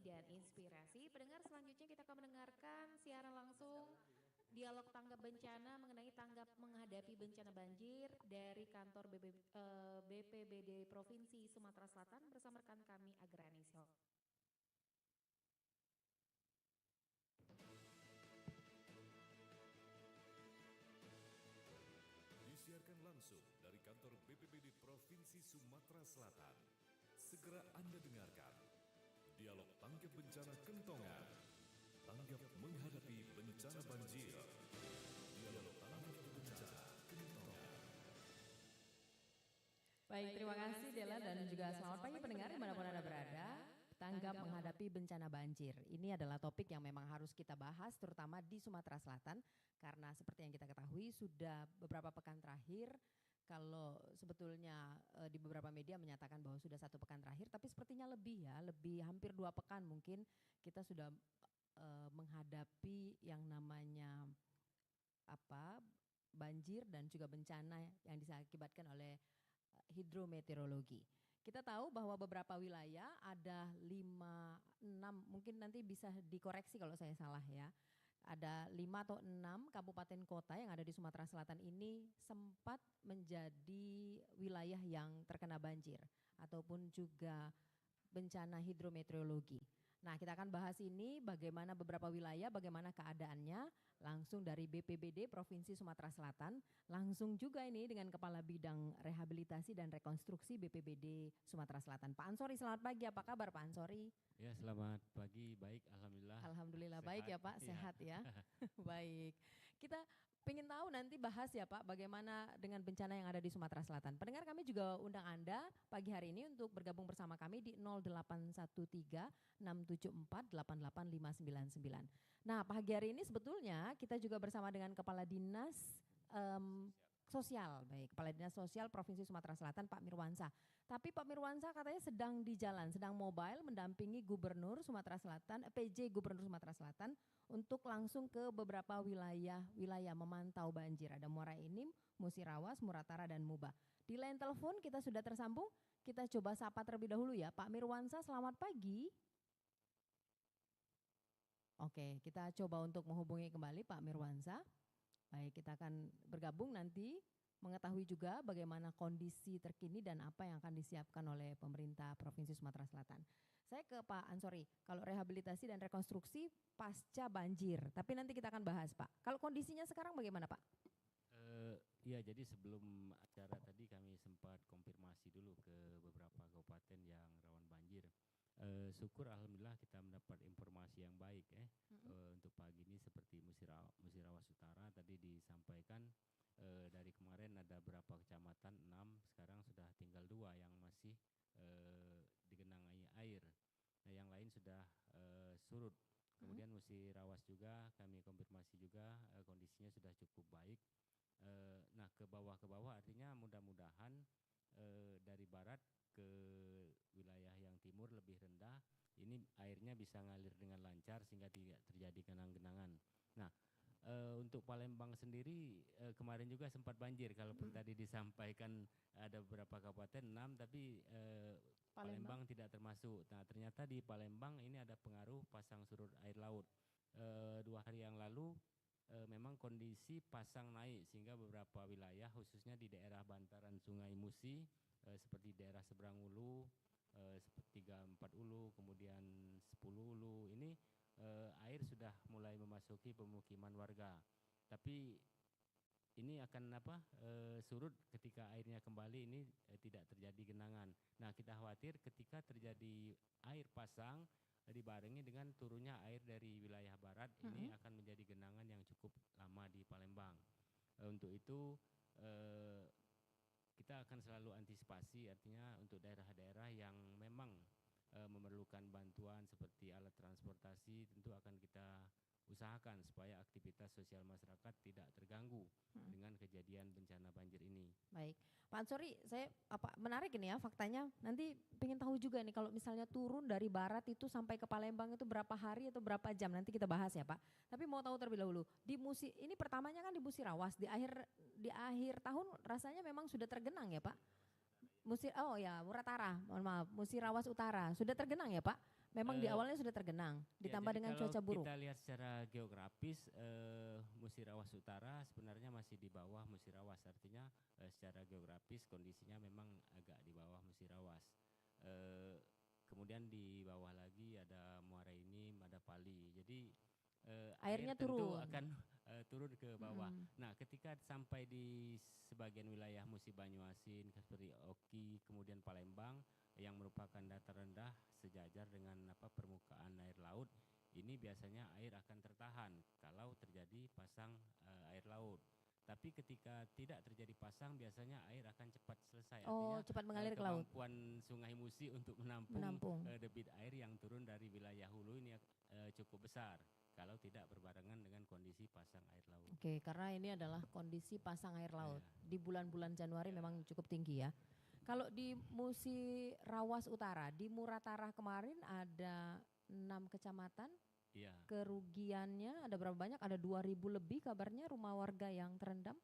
dan inspirasi. Pendengar, selanjutnya kita akan mendengarkan siaran langsung dialog tanggap bencana mengenai tanggap menghadapi bencana banjir dari kantor BPBD Provinsi Sumatera Selatan bersama rekan kami Agranisho. Disiarkan langsung dari kantor BPBD Provinsi Sumatera Selatan. Segera Anda dengarkan dialog tanggap bencana Kentongan. Tanggap menghadapi bencana banjir. Dialog tanggap bencana Kentongan. Baik, terima kasih Dela dan juga selamat pagi pendengar dimanapun Anda berada. Tanggap menghadapi bencana banjir. Ini adalah topik yang memang harus kita bahas terutama di Sumatera Selatan. Karena seperti yang kita ketahui sudah beberapa pekan terakhir, kalau sebetulnya di beberapa media menyatakan bahwa sudah 1 pekan terakhir, tapi sepertinya lebih hampir 2 pekan mungkin kita sudah menghadapi yang namanya banjir dan juga bencana yang diakibatkan oleh hidrometeorologi. Kita tahu bahwa beberapa wilayah ada 5, 6, mungkin nanti bisa dikoreksi kalau saya salah ya. Ada 5 atau 6 kabupaten kota yang ada di Sumatera Selatan ini sempat menjadi wilayah yang terkena banjir ataupun juga bencana hidrometeorologi. Nah, kita akan bahas ini bagaimana beberapa wilayah, bagaimana keadaannya langsung dari BPBD Provinsi Sumatera Selatan, langsung juga ini dengan Kepala Bidang Rehabilitasi dan Rekonstruksi BPBD Sumatera Selatan. Pak Ansori, selamat pagi, apa kabar Pak Ansori? Ya, selamat pagi, baik, alhamdulillah. Alhamdulillah sehat. Baik ya Pak, sehat ya. Baik, kita pengen tahu nanti bahas ya Pak bagaimana dengan bencana yang ada di Sumatera Selatan. Pendengar, kami juga undang Anda pagi hari ini untuk bergabung bersama kami di 0813 674 88599. Nah, pagi hari ini sebetulnya kita juga bersama dengan Kepala Dinas Sosial, baik, Kepala Dinas Sosial Provinsi Sumatera Selatan Pak Mirwansyah. Tapi Pak Mirwansyah katanya sedang di jalan, sedang mobile mendampingi Gubernur Sumatera Selatan, PJ Gubernur Sumatera Selatan untuk langsung ke beberapa wilayah memantau banjir. Ada Muara Enim, Musirawas, Muratara dan Muba. Di line telepon kita sudah tersambung, kita coba sapa terlebih dahulu ya. Pak Mirwansyah, selamat pagi. Oke, kita coba untuk menghubungi kembali Pak Mirwansyah. Baik, kita akan bergabung nanti mengetahui juga bagaimana kondisi terkini dan apa yang akan disiapkan oleh pemerintah Provinsi Sumatera Selatan. Saya ke Pak Ansori, kalau rehabilitasi dan rekonstruksi pasca banjir, tapi nanti kita akan bahas Pak. Kalau kondisinya sekarang bagaimana Pak? Ya, jadi sebelum acara tadi kami sempat konfirmasi dulu ke beberapa kabupaten yang rawan banjir. Syukur alhamdulillah kita mendapat informasi yang baik untuk pagi ini seperti Musirawas Utara tadi disampaikan dari kemarin ada berapa kecamatan 6, sekarang sudah tinggal 2 yang masih digenangi air. Nah, yang lain sudah surut. Kemudian Musirawas juga kami konfirmasi juga kondisinya sudah cukup baik. Nah, ke bawah artinya mudah-mudahan dari barat ke wilayah yang timur lebih rendah, ini airnya bisa ngalir dengan lancar sehingga tidak terjadi genang-genangan. Nah, untuk Palembang sendiri kemarin juga sempat banjir, kalau tadi disampaikan ada beberapa kabupaten 6 tapi Palembang tidak termasuk. Nah, ternyata di Palembang ini ada pengaruh pasang surut air laut. 2 hari yang lalu memang kondisi pasang naik sehingga beberapa wilayah khususnya di daerah bantaran Sungai Musi seperti daerah Seberang Ulu, 3-4 Ulu, kemudian 10 Ulu ini air sudah mulai memasuki pemukiman warga. Tapi ini akan surut ketika airnya kembali, ini tidak terjadi genangan. Nah, kita khawatir ketika terjadi air pasang dibarengi dengan turunnya air dari wilayah barat, ini akan menjadi genangan yang cukup lama di Palembang. Untuk itu kita akan selalu antisipasi, artinya untuk daerah-daerah yang memang memerlukan bantuan seperti alat transportasi tentu akan kita usahakan supaya aktivitas sosial masyarakat tidak terganggu dengan kejadian bencana banjir ini. Baik, Pak Ansori, saya menarik ini ya faktanya. Nanti pengen tahu juga nih kalau misalnya turun dari barat itu sampai ke Palembang itu berapa hari atau berapa jam, nanti kita bahas ya Pak. Tapi mau tahu terlebih dahulu, ini pertamanya kan di Musirawas, di akhir tahun rasanya memang sudah tergenang ya Pak. Muratara, mohon maaf, Musirawas Utara sudah tergenang ya Pak. Memang di Eh, awalnya sudah tergenang, Ya, ditambah jadi dengan kalau cuaca buruk. kita lihat secara geografis, Musirawas Utara sebenarnya masih di bawah Musirawas, artinya secara geografis kondisinya memang agak di bawah Musirawas. Eh, Kemudian di bawah lagi ada Muara Enim, ada Pali. Jadi air Airnya tentu turun. akan turun ke bawah. Mm-mm. Nah, ketika sampai di sebagian wilayah Musi Banyuasin seperti Oki, kemudian Palembang yang merupakan dataran rendah sejajar dengan permukaan air laut, ini biasanya air akan tertahan kalau terjadi pasang air laut. Tapi ketika tidak terjadi pasang, biasanya air akan cepat selesai. Oh, Artinya cepat mengalir ke laut. kemampuan Sungai Musi untuk menampung Menampung. debit air yang turun dari wilayah hulu ini cukup besar kalau tidak berbarengan dengan kondisi pasang air laut. Oke, karena ini adalah kondisi pasang air laut. Iya. Di bulan-bulan Januari memang cukup tinggi ya. Kalau di Musi Rawas Utara, di Muratara kemarin ada 6 kecamatan, Iya. kerugiannya ada berapa banyak? Ada 2.000 lebih kabarnya rumah warga yang terendam.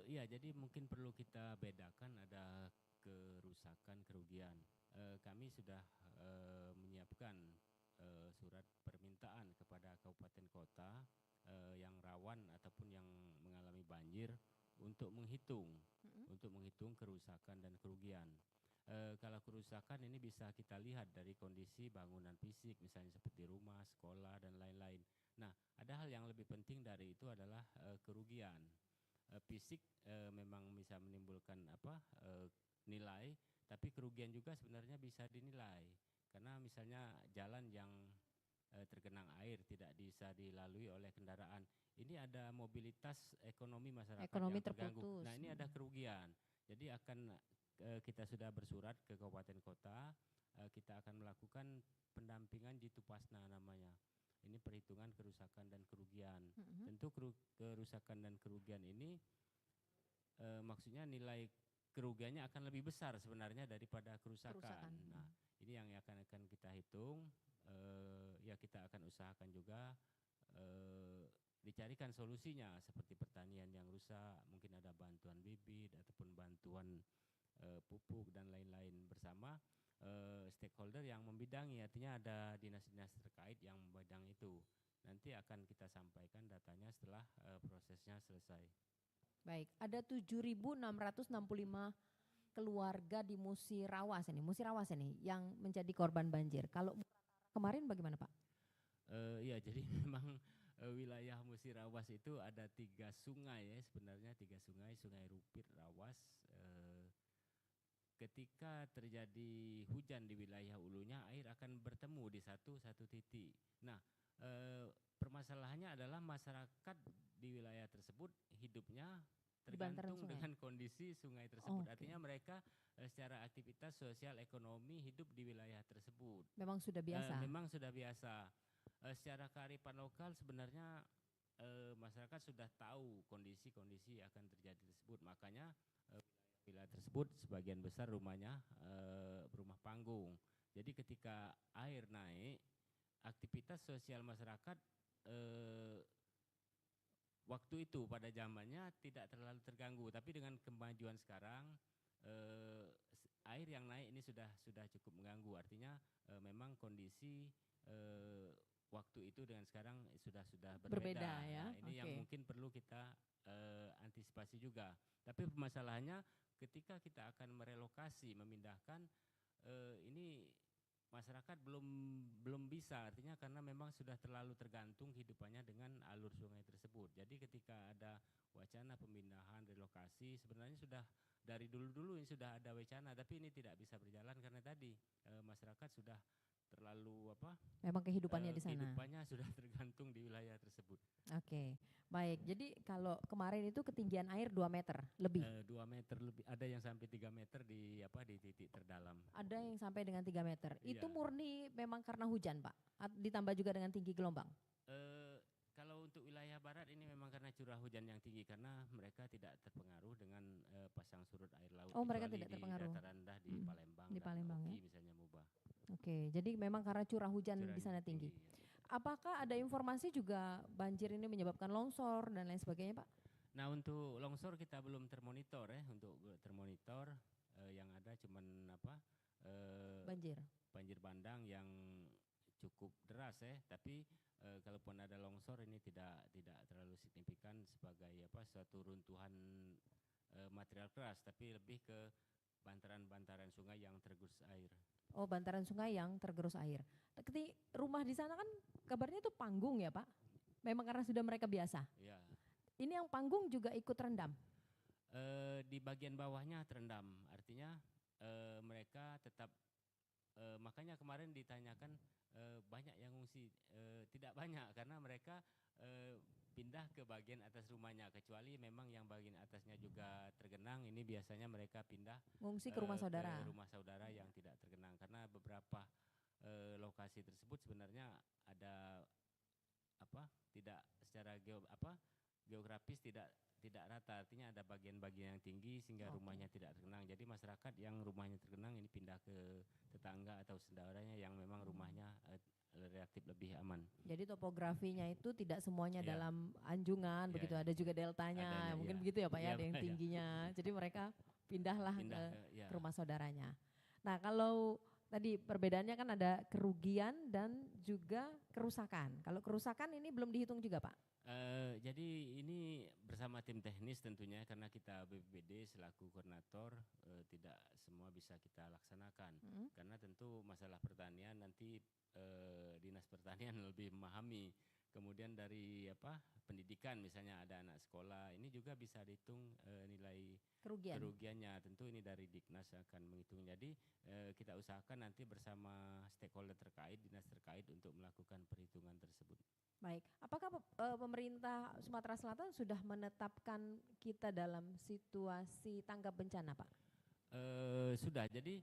Iya, jadi mungkin perlu kita bedakan ada kerusakan, kerugian. Kami sudah menyiapkan surat permintaan kepada kabupaten kota yang rawan ataupun yang mengalami banjir untuk menghitung Mm-mm. kerusakan dan kerugian. Kalau kerusakan ini bisa kita lihat dari kondisi bangunan fisik, misalnya seperti rumah, sekolah, dan lain-lain. Nah, ada hal yang lebih penting dari itu adalah kerugian. Fisik memang bisa menimbulkan nilai, tapi kerugian juga sebenarnya bisa dinilai. Karena misalnya jalan yang tergenang air tidak bisa dilalui oleh kendaraan. Ini ada mobilitas ekonomi masyarakat Ekonomi yang terganggu. terputus. Nah, ini ada kerugian. Jadi akan kita sudah bersurat ke kabupaten kota, kita akan melakukan pendampingan Jitupasna namanya. Ini perhitungan kerusakan dan kerugian. Mm-mm. Tentu kerusakan dan kerugian ini maksudnya nilai kerugiannya akan lebih besar sebenarnya daripada kerusakan. Kerusakan. Nah, ini yang akan kita hitung. Ya kita akan usahakan juga dicarikan solusinya seperti pertanian yang rusak, mungkin ada bantuan bibit ataupun bantuan pupuk dan lain-lain bersama stakeholder yang membidangi, artinya ada dinas-dinas terkait yang membidangi itu. Nanti akan kita sampaikan datanya setelah prosesnya selesai. Baik, ada 7.665 keluarga di Musi Rawas ini yang menjadi korban banjir. Kalau kemarin bagaimana Pak? Iya, jadi memang wilayah Musirawas itu ada 3 sungai ya, sebenarnya 3 sungai, Sungai Rupit, Rawas. Ketika terjadi hujan di wilayah hulunya, air akan bertemu di satu titik. Nah, permasalahannya adalah masyarakat di wilayah tersebut hidupnya tergantung dengan kondisi sungai tersebut. Artinya mereka secara aktivitas sosial ekonomi hidup di wilayah tersebut. Memang sudah biasa. Memang sudah biasa. Secara kearifan lokal sebenarnya masyarakat sudah tahu kondisi-kondisi akan terjadi tersebut. Makanya wilayah tersebut sebagian besar rumahnya rumah panggung. Jadi ketika air naik, aktivitas sosial masyarakat waktu itu pada zamannya tidak terlalu terganggu. Tapi dengan kemajuan sekarang, air yang naik ini sudah cukup mengganggu. Artinya memang kondisi waktu itu dengan sekarang sudah berbeda ya. Nah, ini yang mungkin perlu kita antisipasi juga. Tapi permasalahannya ketika kita akan merelokasi, memindahkan, ini masyarakat belum bisa, artinya karena memang sudah terlalu tergantung hidupannya dengan alur sungai tersebut. Jadi ketika ada wacana pemindahan, relokasi, sebenarnya sudah dari dulu ini sudah ada wacana, tapi ini tidak bisa berjalan karena tadi masyarakat sudah terlalu memang kehidupannya di sana. Kehidupannya sudah tergantung di wilayah tersebut. Oke, baik. Jadi kalau kemarin itu ketinggian air 2 meter lebih. 2 meter lebih, ada yang sampai 3 meter di titik terdalam. Ada yang sampai dengan 3 meter. Iya. Itu murni memang karena hujan, Pak? Ditambah juga dengan tinggi gelombang? Kalau untuk wilayah barat ini memang karena curah hujan yang tinggi, karena mereka tidak terpengaruh dengan pasang surut air laut. Oh, mereka tidak di terpengaruh. dataran rendah di Palembang Di dan Palembang, Oki ya. misalnya Mubah. Oke, jadi memang karena curah hujan Curah di sana yang tinggi. ya. Apakah ada informasi juga banjir ini menyebabkan longsor dan lain sebagainya, Pak? Nah, untuk longsor kita belum termonitor ya. Untuk termonitor yang ada cuman Banjir. banjir bandang yang cukup deras tapi kalaupun ada longsor ini tidak terlalu signifikan sebagai suatu runtuhan material keras, tapi lebih ke bantaran-bantaran sungai yang tergerus air. Oh, bantaran sungai yang tergerus air. Rumah di sana kan kabarnya itu panggung ya Pak? Memang karena sudah mereka biasa. Ya. Ini yang panggung juga ikut rendam? Di bagian bawahnya terendam, artinya mereka tetap, makanya kemarin ditanyakan banyak yang ngungsi, tidak banyak karena mereka pindah ke bagian atas rumahnya, kecuali memang yang bagian atasnya juga tergenang, ini biasanya mereka pindah ngungsi ke rumah saudara. Ke rumah saudara yang tidak tergenang, karena beberapa lokasi tersebut sebenarnya ada tidak secara geografis tidak rata, artinya ada bagian-bagian yang tinggi sehingga rumahnya tidak tergenang. Jadi masyarakat yang rumahnya tergenang ini pindah ke tetangga atau saudaranya yang memang rumahnya relatif lebih aman. Jadi topografinya itu tidak semuanya Ya. dalam anjungan, Ya, begitu, ya. ada juga deltanya, Adanya, mungkin ya. begitu ya Pak ya, Ya, ada yang ya. tingginya. Jadi mereka pindahlah Pindah ke rumah saudaranya. Nah kalau tadi perbedaannya kan ada kerugian dan juga kerusakan. Kalau kerusakan ini belum dihitung juga Pak? Jadi ini bersama tim teknis tentunya, karena kita BPBD selaku koordinator tidak semua bisa kita laksanakan. Karena tentu masalah pertanian nanti Dinas Pertanian lebih memahami. Kemudian dari pendidikan, misalnya ada anak sekolah, ini juga bisa dihitung nilai kerugiannya. Tentu ini dari Diknas akan menghitung. Jadi kita usahakan nanti bersama stakeholder terkait, dinas terkait untuk melakukan perhitungan tersebut. Baik, apakah pemerintah Sumatera Selatan sudah menetapkan kita dalam situasi tanggap bencana Pak? Sudah, jadi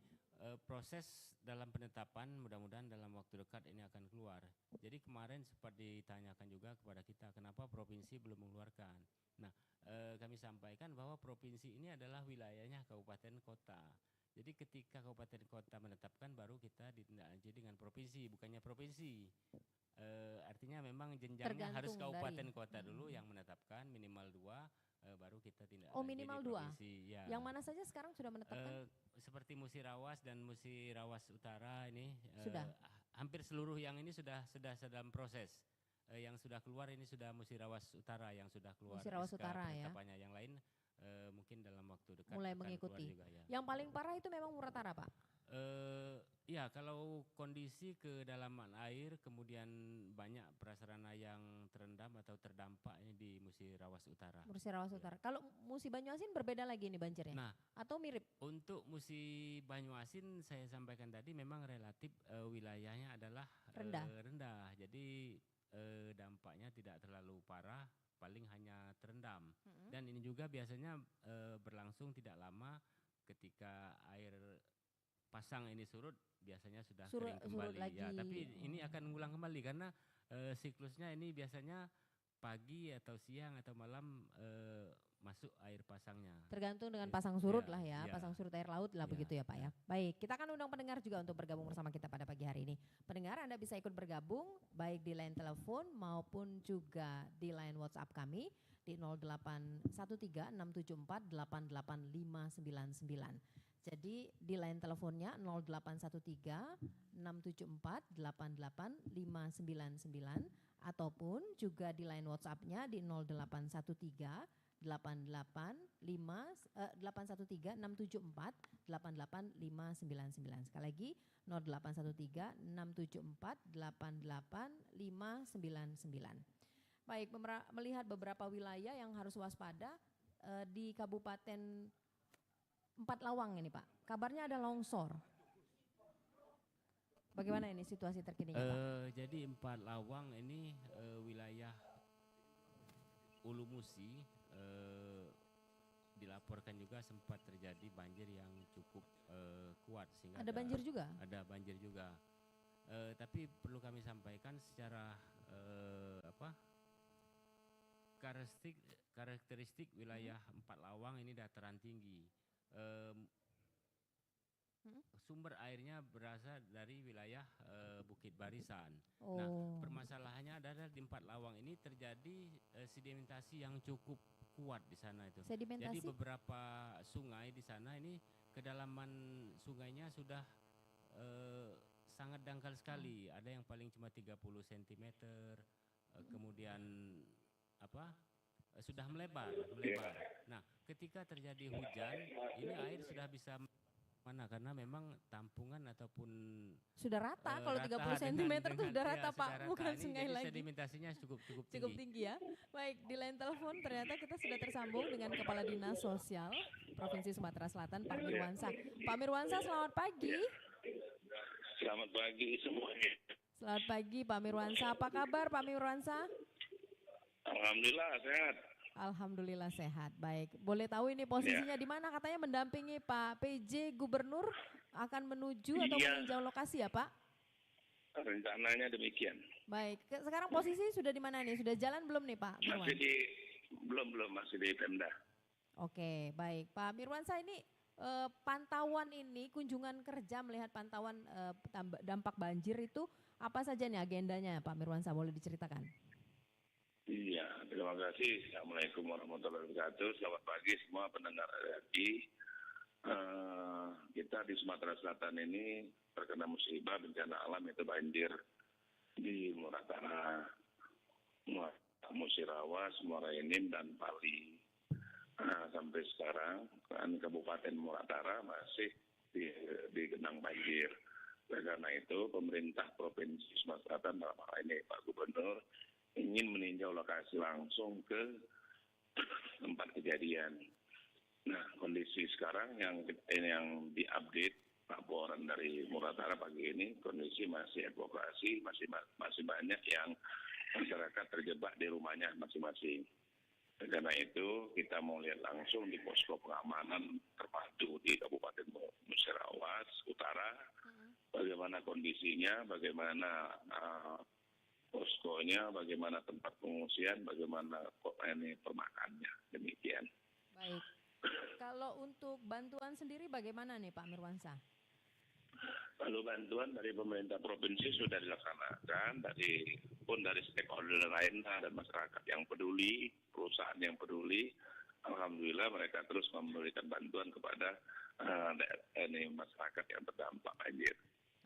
proses dalam penetapan mudah-mudahan dalam waktu dekat ini akan keluar. Jadi kemarin sempat ditanyakan juga kepada kita kenapa provinsi belum mengeluarkan. Nah, kami sampaikan bahwa provinsi ini adalah wilayahnya kabupaten kota. Jadi ketika kabupaten kota menetapkan baru kita ditindaklanjuti dengan provinsi, bukannya provinsi. Artinya memang jenjangnya harus kabupaten kota dulu yang menetapkan minimal 2, baru kita tindak lanjuti minimal di provinsi. 2. Ya. Yang mana saja sekarang sudah menetapkan? Seperti Musirawas dan Musirawas Utara ini Sudah. Hampir seluruh yang ini sudah dalam proses. Yang sudah keluar ini sudah Musirawas Utara yang sudah keluar. Musirawas SK Utara ya. penetapannya. Yang lain mungkin dalam waktu dekat Mulai akan mengikuti. keluar juga, ya. Yang paling parah itu memang Muratara Pak? Ya, kalau kondisi kedalaman air, kemudian banyak prasarana yang terendam atau terdampak ini di Musirawas Utara. Musirawas Utara. Kalau Musi Banyuasin berbeda lagi nih banjirnya? Nah, atau mirip? Untuk Musi Banyuasin saya sampaikan tadi memang relatif wilayahnya adalah rendah. Jadi dampaknya tidak terlalu parah, paling hanya terendam. Dan ini juga biasanya berlangsung tidak lama, ketika air pasang ini surut biasanya sudah kering kembali lagi. Ya, tapi ini akan mengulang kembali karena siklusnya ini biasanya pagi atau siang atau malam masuk air pasangnya. Tergantung dengan pasang surut Ya, lah ya, ya. pasang surut air laut lah Ya, begitu ya Pak ya. Baik, kita akan undang pendengar juga untuk bergabung bersama kita pada pagi hari ini. Pendengar, Anda bisa ikut bergabung baik di line telepon maupun juga di line WhatsApp kami di 0813-674-88599. Jadi di line teleponnya 0813-674-88599 ataupun juga di line WhatsApp-nya di 0813-674-88599. Sekali lagi 0813-674-88599. Baik, melihat beberapa wilayah yang harus waspada di Kabupaten Empat Lawang ini Pak, kabarnya ada longsor. Bagaimana ini situasi terkininya Pak? Jadi Empat Lawang ini wilayah Ulu Musi, dilaporkan juga sempat terjadi banjir yang cukup kuat, sehingga ada banjir juga? Ada banjir juga. Tapi perlu kami sampaikan secara karakteristik wilayah Empat Lawang ini dataran tinggi. Sumber airnya berasal dari wilayah Bukit Barisan. Nah, permasalahannya adalah di Empat Lawang ini terjadi sedimentasi yang cukup kuat di sana itu. Sedimentasi? Jadi beberapa sungai di sana ini kedalaman sungainya sudah sangat dangkal sekali. Ada yang paling cuma 30 cm, kemudian sudah melebar. Nah, ketika terjadi hujan, ini air sudah bisa mana karena memang tampungan ataupun Sudah rata, kalau 30 rata cm itu sudah rata ya, Pak, sudah bukan rata. Ini sungai jadi lagi. sedimentasinya cukup Cukup tinggi ya. Baik, di line telepon ternyata kita sudah tersambung dengan Kepala Dinas Sosial Provinsi Sumatera Selatan, Pak Mirwansa. Pak Mirwansa, selamat pagi. Selamat pagi semuanya. Selamat pagi Pak Mirwansa. Apa kabar Pak Mirwansa? Alhamdulillah sehat. Alhamdulillah sehat. Baik, boleh tahu ini posisinya di mana? Katanya mendampingi Pak PJ Gubernur akan menuju atau meninjau lokasi ya Pak? Rencananya demikian. Baik, sekarang posisi sudah di mana nih? Sudah jalan belum nih Pak Mirwan? Belum masih di Pemda. Oke, baik Pak Mirwansa, ini pantauan ini, kunjungan kerja melihat pantauan dampak banjir itu apa saja nih agendanya Pak Mirwansa, boleh diceritakan? Iya, terima kasih. Assalamualaikum warahmatullahi wabarakatuh. Selamat pagi semua pendengar RRI. Kita di Sumatera Selatan ini terkena musibah bencana alam itu banjir di Muratara, Musirawas, Muara Enim, dan Pali. Sampai sekarang kan Kabupaten Muratara masih digenang banjir. Karena itu pemerintah Provinsi Sumatera Selatan dalam hal ini Pak Gubernur ingin meninjau lokasi langsung ke tempat kejadian. Nah, kondisi sekarang yang diupdate laporan dari Muratara pagi ini, kondisi masih evakuasi, masih banyak yang masyarakat terjebak di rumahnya masing-masing. Karena itu kita mau lihat langsung di posko pengamanan terpadu di Kabupaten Musirawas Utara, bagaimana kondisinya, bagaimana poskonya, bagaimana tempat pengungsian, bagaimana ini permakannya, demikian. Baik. Kalau untuk bantuan sendiri bagaimana nih Pak Mirwansa? Kalau bantuan dari pemerintah provinsi sudah dilaksanakan, dari stakeholder lain dan masyarakat yang peduli, perusahaan yang peduli, alhamdulillah mereka terus memberikan bantuan kepada masyarakat yang terdampak banjir.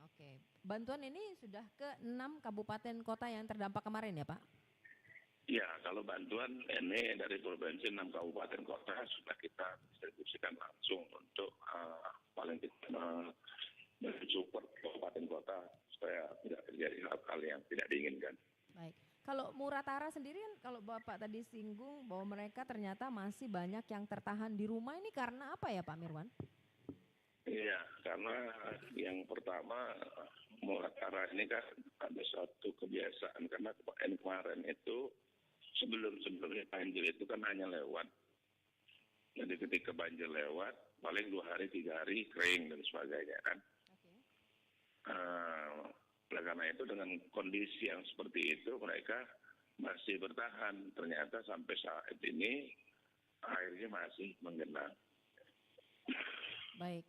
Oke, bantuan ini sudah ke 6 kabupaten kota yang terdampak kemarin ya Pak? Ya, kalau bantuan ini dari provinsi 6 kabupaten kota sudah kita distribusikan langsung untuk paling tidak mensupport kabupaten kota supaya tidak terjadi hal-hal yang tidak diinginkan. Baik, kalau Muratara sendiri kan kalau Bapak tadi singgung bahwa mereka ternyata masih banyak yang tertahan di rumah, ini karena apa ya Pak Mirwan? Iya, karena yang pertama Muratara ini kan ada suatu kebiasaan karena kemarin itu sebelumnya banjir itu kan hanya lewat. Jadi ketika banjir lewat paling 2 hari 3 hari kering dan sebagainya kan. Oleh karena itu dengan kondisi yang seperti itu mereka masih bertahan. Ternyata sampai saat ini airnya masih menggenang. Baik.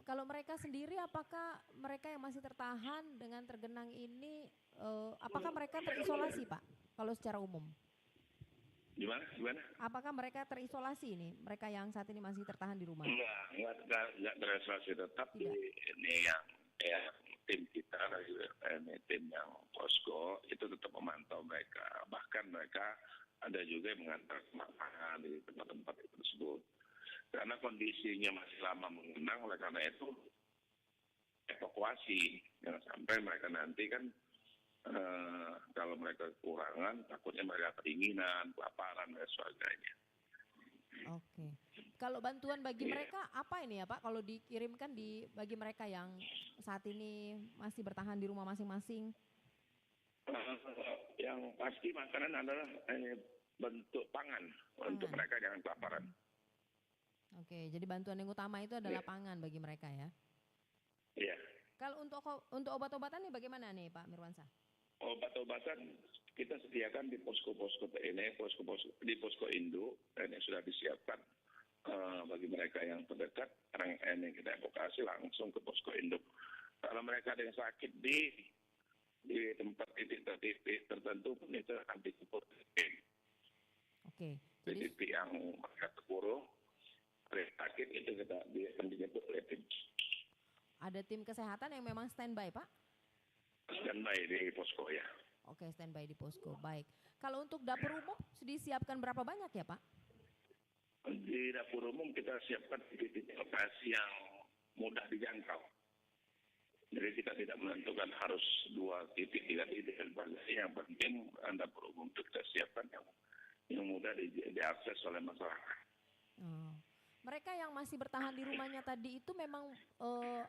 Kalau mereka sendiri, apakah mereka yang masih tertahan dengan tergenang ini, apakah mereka terisolasi Pak? Kalau secara umum? Gimana? Apakah mereka terisolasi ini? Mereka yang saat ini masih tertahan di rumah? Enggak terisolasi, tetap ini yang tim kita, tim yang posko itu tetap memantau mereka. Bahkan mereka ada juga yang mengantar makanan di tempat-tempat tersebut. Karena kondisinya masih lama mengenang, oleh karena itu evakuasi. Jangan sampai mereka nanti kan kalau mereka kekurangan, takutnya mereka kedinginan, kelaparan, dan sebagainya. Oke. Kalau bantuan bagi mereka apa ini ya Pak? Kalau dikirimkan bagi mereka yang saat ini masih bertahan di rumah masing-masing? Yang pasti makanan adalah bentuk pangan untuk mereka jangan kelaparan. Oke, jadi bantuan yang utama itu adalah pangan bagi mereka ya? Iya. Kalau untuk obat-obatan nih bagaimana nih Pak Mirwansa? Obat-obatan kita sediakan di posko-posko ini, di posko induk, dan yang sudah disiapkan bagi mereka yang terdekat. Sekarang ini kita evakuasi langsung ke posko induk. Kalau mereka ada yang sakit di tempat titik tertentu pun itu akan dijemput. Oke. Di titik yang mereka terkurung, sakit itu kita akan dijemput oleh tim. Ada tim kesehatan yang memang standby, Pak? Standby di posko ya. Oke, standby di posko. Baik. Kalau untuk dapur umum disiapkan berapa banyak ya, Pak? Di dapur umum kita siapkan titik lokasi yang mudah dijangkau. Jadi kita tidak menentukan harus 2 titik, 3 titik. Yang penting dapur umum itu kita siapkan yang mudah diakses oleh masyarakat. Oh. Mereka yang masih bertahan di rumahnya tadi itu memang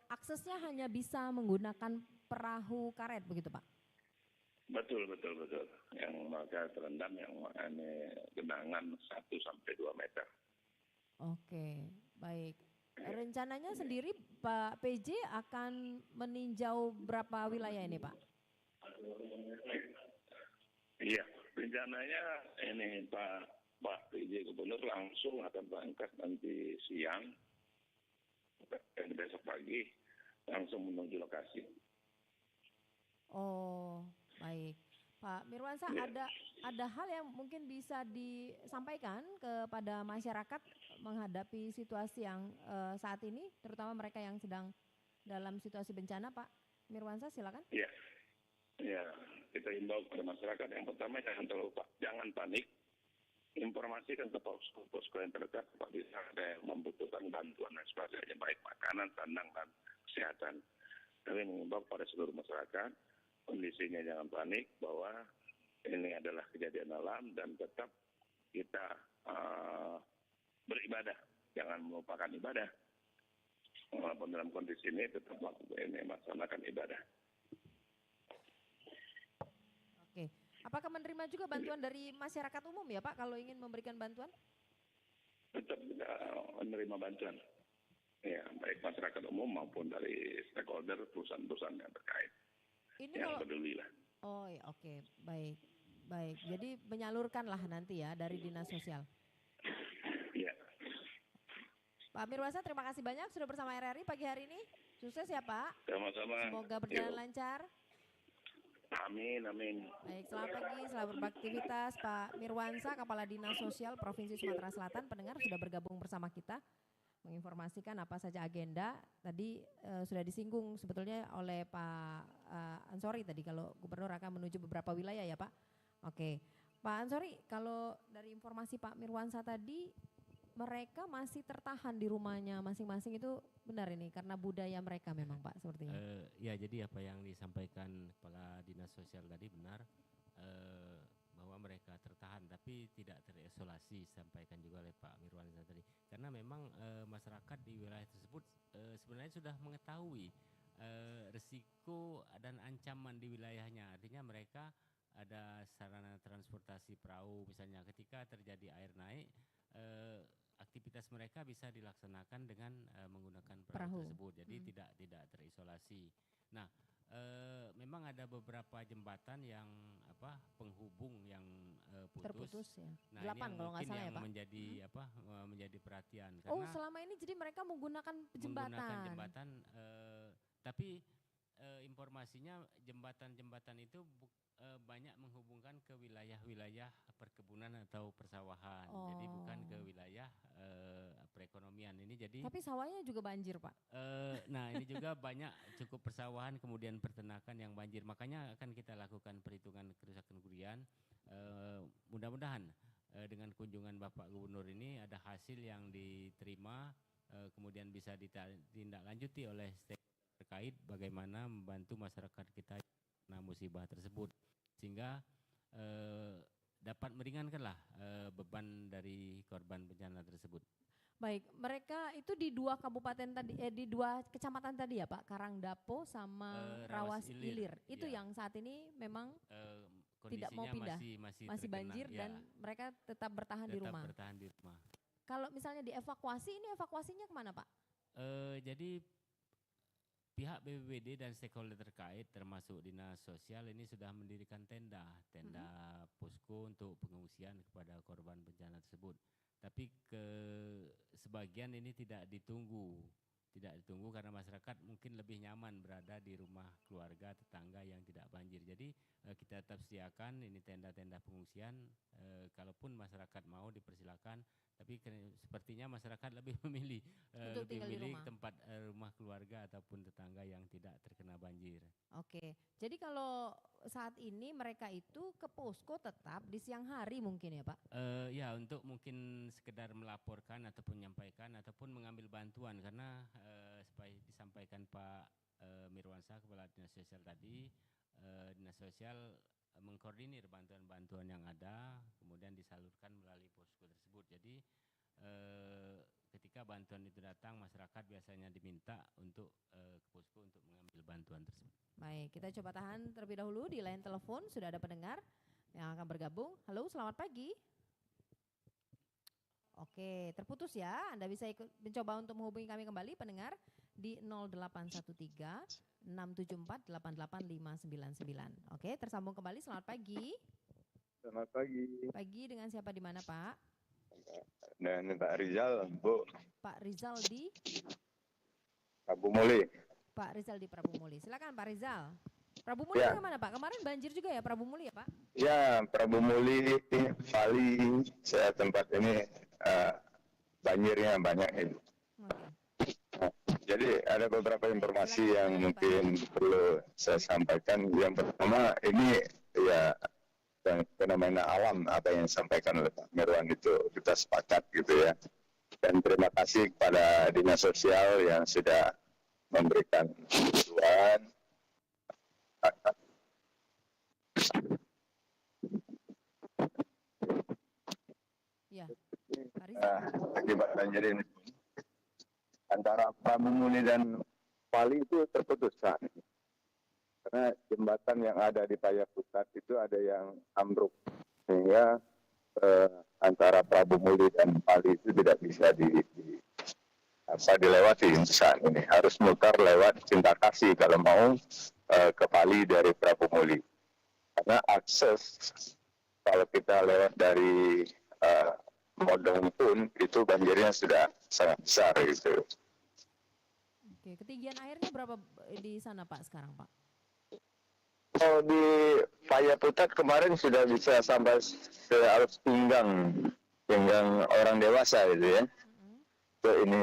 aksesnya hanya bisa menggunakan perahu karet begitu, Pak? Betul. Yang mereka terendam yang genangan 1-2 meter. Oke, baik. Rencananya sendiri Pak PJ akan meninjau berapa wilayah ini, Pak? Iya, rencananya ini Pak PJ Gubernur langsung akan berangkat nanti siang dan besok pagi langsung menuju lokasi. Oh, baik. Pak Mirwansyah, ada hal yang mungkin bisa disampaikan kepada masyarakat menghadapi situasi yang saat ini, terutama mereka yang sedang dalam situasi bencana, Pak Mirwansyah, silakan. Iya, kita himbau kepada masyarakat yang pertama jangan panik. Informasikan ke posko yang terdekat apabila ada yang membutuhkan bantuan dan sebagainya, baik makanan, sandang, dan kesehatan. Kami mengimbau pada seluruh masyarakat, kondisinya jangan panik bahwa ini adalah kejadian alam dan tetap kita beribadah, jangan melupakan ibadah. Walaupun dalam kondisi ini tetap melaksanakan ibadah. Oke, apakah menerima juga bantuan dari masyarakat umum ya, Pak, kalau ingin memberikan bantuan? Tetap kita menerima bantuan. Ya, baik masyarakat umum maupun dari stakeholder perusahaan-perusahaan yang terkait. Ini yang kalau peduli lah. Oh, ya, oke, baik. Jadi menyalurkanlah nanti ya dari Dinas Sosial. Iya. Pak Mirwansyah, terima kasih banyak sudah bersama RRI pagi hari ini. Sukses ya, Pak. Sama-sama. Semoga berjalan lancar. Amin. Baik, selamat pagi, selamat beraktivitas Pak Mirwansyah, Kepala Dinas Sosial Provinsi Sumatera Selatan. Pendengar sudah bergabung bersama kita menginformasikan apa saja agenda. Tadi sudah disinggung sebetulnya oleh Pak Ansori tadi kalau Gubernur akan menuju beberapa wilayah ya, Pak. Oke, Pak Ansori, kalau dari informasi Pak Mirwansyah tadi, mereka masih tertahan di rumahnya masing-masing, itu benar ini karena budaya mereka memang, Pak, sepertinya. Ya, jadi apa yang disampaikan Kepala Dinas Sosial tadi benar, bahwa mereka tertahan tapi tidak terisolasi, disampaikan juga oleh Pak Mirwansyah tadi. Karena memang masyarakat di wilayah tersebut sebenarnya sudah mengetahui risiko dan ancaman di wilayahnya. Artinya mereka ada sarana transportasi perahu, misalnya ketika terjadi air naik, aktivitas mereka bisa dilaksanakan dengan menggunakan perahu tersebut. Jadi tidak terisolasi. Nah, memang ada beberapa jembatan yang penghubung yang terputus ya. Nah, 8 kalau nggak salah ya, Pak. Menjadi menjadi perhatian karena karena selama ini jadi mereka menggunakan jembatan. Tapi informasinya jembatan-jembatan itu banyak menghubungkan ke wilayah-wilayah perkebunan atau persawahan. Jadi bukan ke wilayah perekonomian ini. Jadi tapi sawahnya juga banjir, Pak. Nah, ini juga banyak cukup persawahan kemudian peternakan yang banjir. Makanya akan kita lakukan perhitungan kerusakan kerugian. Mudah-mudahan dengan kunjungan Bapak Gubernur ini ada hasil yang diterima, kemudian bisa ditindaklanjuti oleh stakeholder terkait bagaimana membantu masyarakat kita karena musibah tersebut, sehingga dapat meringankanlah beban dari korban bencana tersebut. Baik, mereka itu di 2 kabupaten tadi, di 2 kecamatan tadi ya, Pak, Karangdapo sama Rawas Ilir. Itu ya, yang saat ini memang tidak mau pindah, masih banjir ya, dan mereka tetap bertahan di rumah. Kalau misalnya dievakuasi, ini evakuasinya kemana, Pak? Jadi pihak BPBD dan stakeholder terkait termasuk Dinas Sosial ini sudah mendirikan tenda posko untuk pengungsian kepada korban bencana tersebut. Tapi sebagian ini tidak ditunggu karena masyarakat mungkin lebih nyaman berada di rumah keluarga tetangga yang tidak banjir. Jadi kita tetap sediakan ini tenda-tenda pengungsian, kalaupun masyarakat mau dipersilakan, tapi sepertinya masyarakat lebih memilih Untuk lebih tinggal di memilih rumah. tempat rumah keluarga ataupun tetangga yang tidak terkena banjir. Oke, jadi kalau saat ini mereka itu ke posko tetap di siang hari mungkin ya Pak? Ya untuk mungkin sekedar melaporkan ataupun menyampaikan ataupun mengambil bantuan karena supaya disampaikan Pak Mirwansyah Kepala Dinas Sosial tadi, Dinas Sosial mengkoordinir bantuan-bantuan yang ada kemudian disalurkan melalui posko tersebut. Jadi ketika bantuan itu datang masyarakat biasanya diminta untuk ke posko untuk mengambil bantuan tersebut. Baik, kita coba tahan terlebih dahulu di line telepon sudah ada pendengar yang akan bergabung. Halo, selamat pagi. Oke, terputus ya. Anda bisa ikut mencoba untuk menghubungi kami kembali pendengar di 0813 674 88599. Oke, tersambung kembali. Selamat pagi. Selamat pagi. Pagi dengan siapa di mana, Pak? Dan Pak Rizal, Bu. Pak Rizal di Prabu Muli. Pak Rizal di Prabu Muli. Silakan Pak Rizal. Prabu Muli Ya. kemana Pak? Kemarin banjir juga ya Prabu Muli ya Pak? Ya, Prabu Muli, Bali, saya tempat ini banjirnya banyak itu. Oke. Jadi ada beberapa informasi Silakan, yang Pak. mungkin perlu saya sampaikan. Yang pertama, ini ya fenomena alam apa yang disampaikan oleh Pak Mirwan itu kita sepakat gitu ya. Dan terima kasih kepada Dinas Sosial yang sudah memberikan bantuan. Ya. Pak Rizal. Akibat banjir ini antara Prabu Muli dan Pali itu terputus saat ini. Karena jembatan yang ada di Payakumbuh itu ada yang ambruk sehingga antara Prabu Muli dan Pali itu tidak bisa dilewati saat ini. Harus mutar lewat Cinta Kasih kalau mau ke Pali dari Prabu Muli. Karena akses kalau kita lewat dari Modong pun itu banjirnya sudah sangat besar gitu. Oke, ketinggian airnya berapa di sana Pak sekarang Pak? Kalau di Payaputat kemarin sudah bisa sampai searus pinggang orang dewasa gitu ya. Itu ini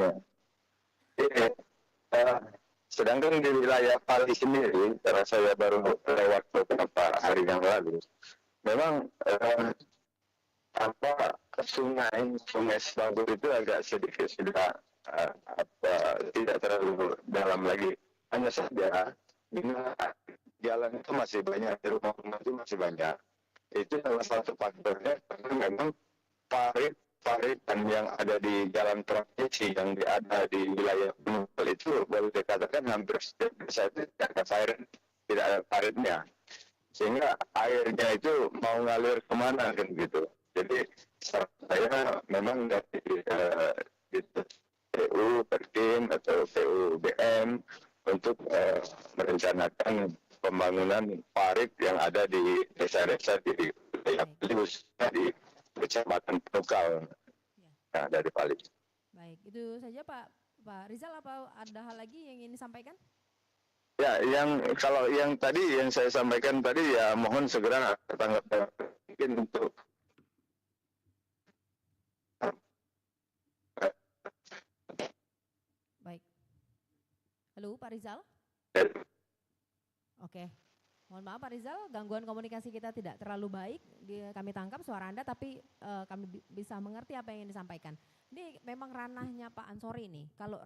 ya. Sedangkan di wilayah Pali sendiri, karena saya baru lewat beberapa hari yang lalu, memang sungai Sebanggur itu agak sedikit sudah tidak terlalu dalam lagi. Hanya saja jalan itu masih banyak, di rumah-rumah itu masih banyak. Itu salah satu faktornya karena memang parit dan yang ada di jalan provinsi yang ada di wilayah Penumpal itu boleh dikatakan hampir setiap desa itu tidak ada paritnya. Sehingga airnya itu mau ngalir kemana kan gitu. Jadi saya memang dari PU Perkim atau PUBM untuk merencanakan pembangunan parit yang ada di desa-desa di wilayah di Kecamatan Penukal dari Pali. Baik, itu saja Pak Rizal, apa ada hal lagi yang ingin disampaikan? Ya, kalau yang tadi yang saya sampaikan tadi ya mohon segera tanggapan mungkin untuk Baik. Halo Pak Rizal? Oke. Mohon maaf Pak Rizal, gangguan komunikasi kita tidak terlalu baik. Kami tangkap suara Anda tapi kami bisa mengerti apa yang ingin disampaikan. Ini memang ranahnya Pak Ansori ini. Kalau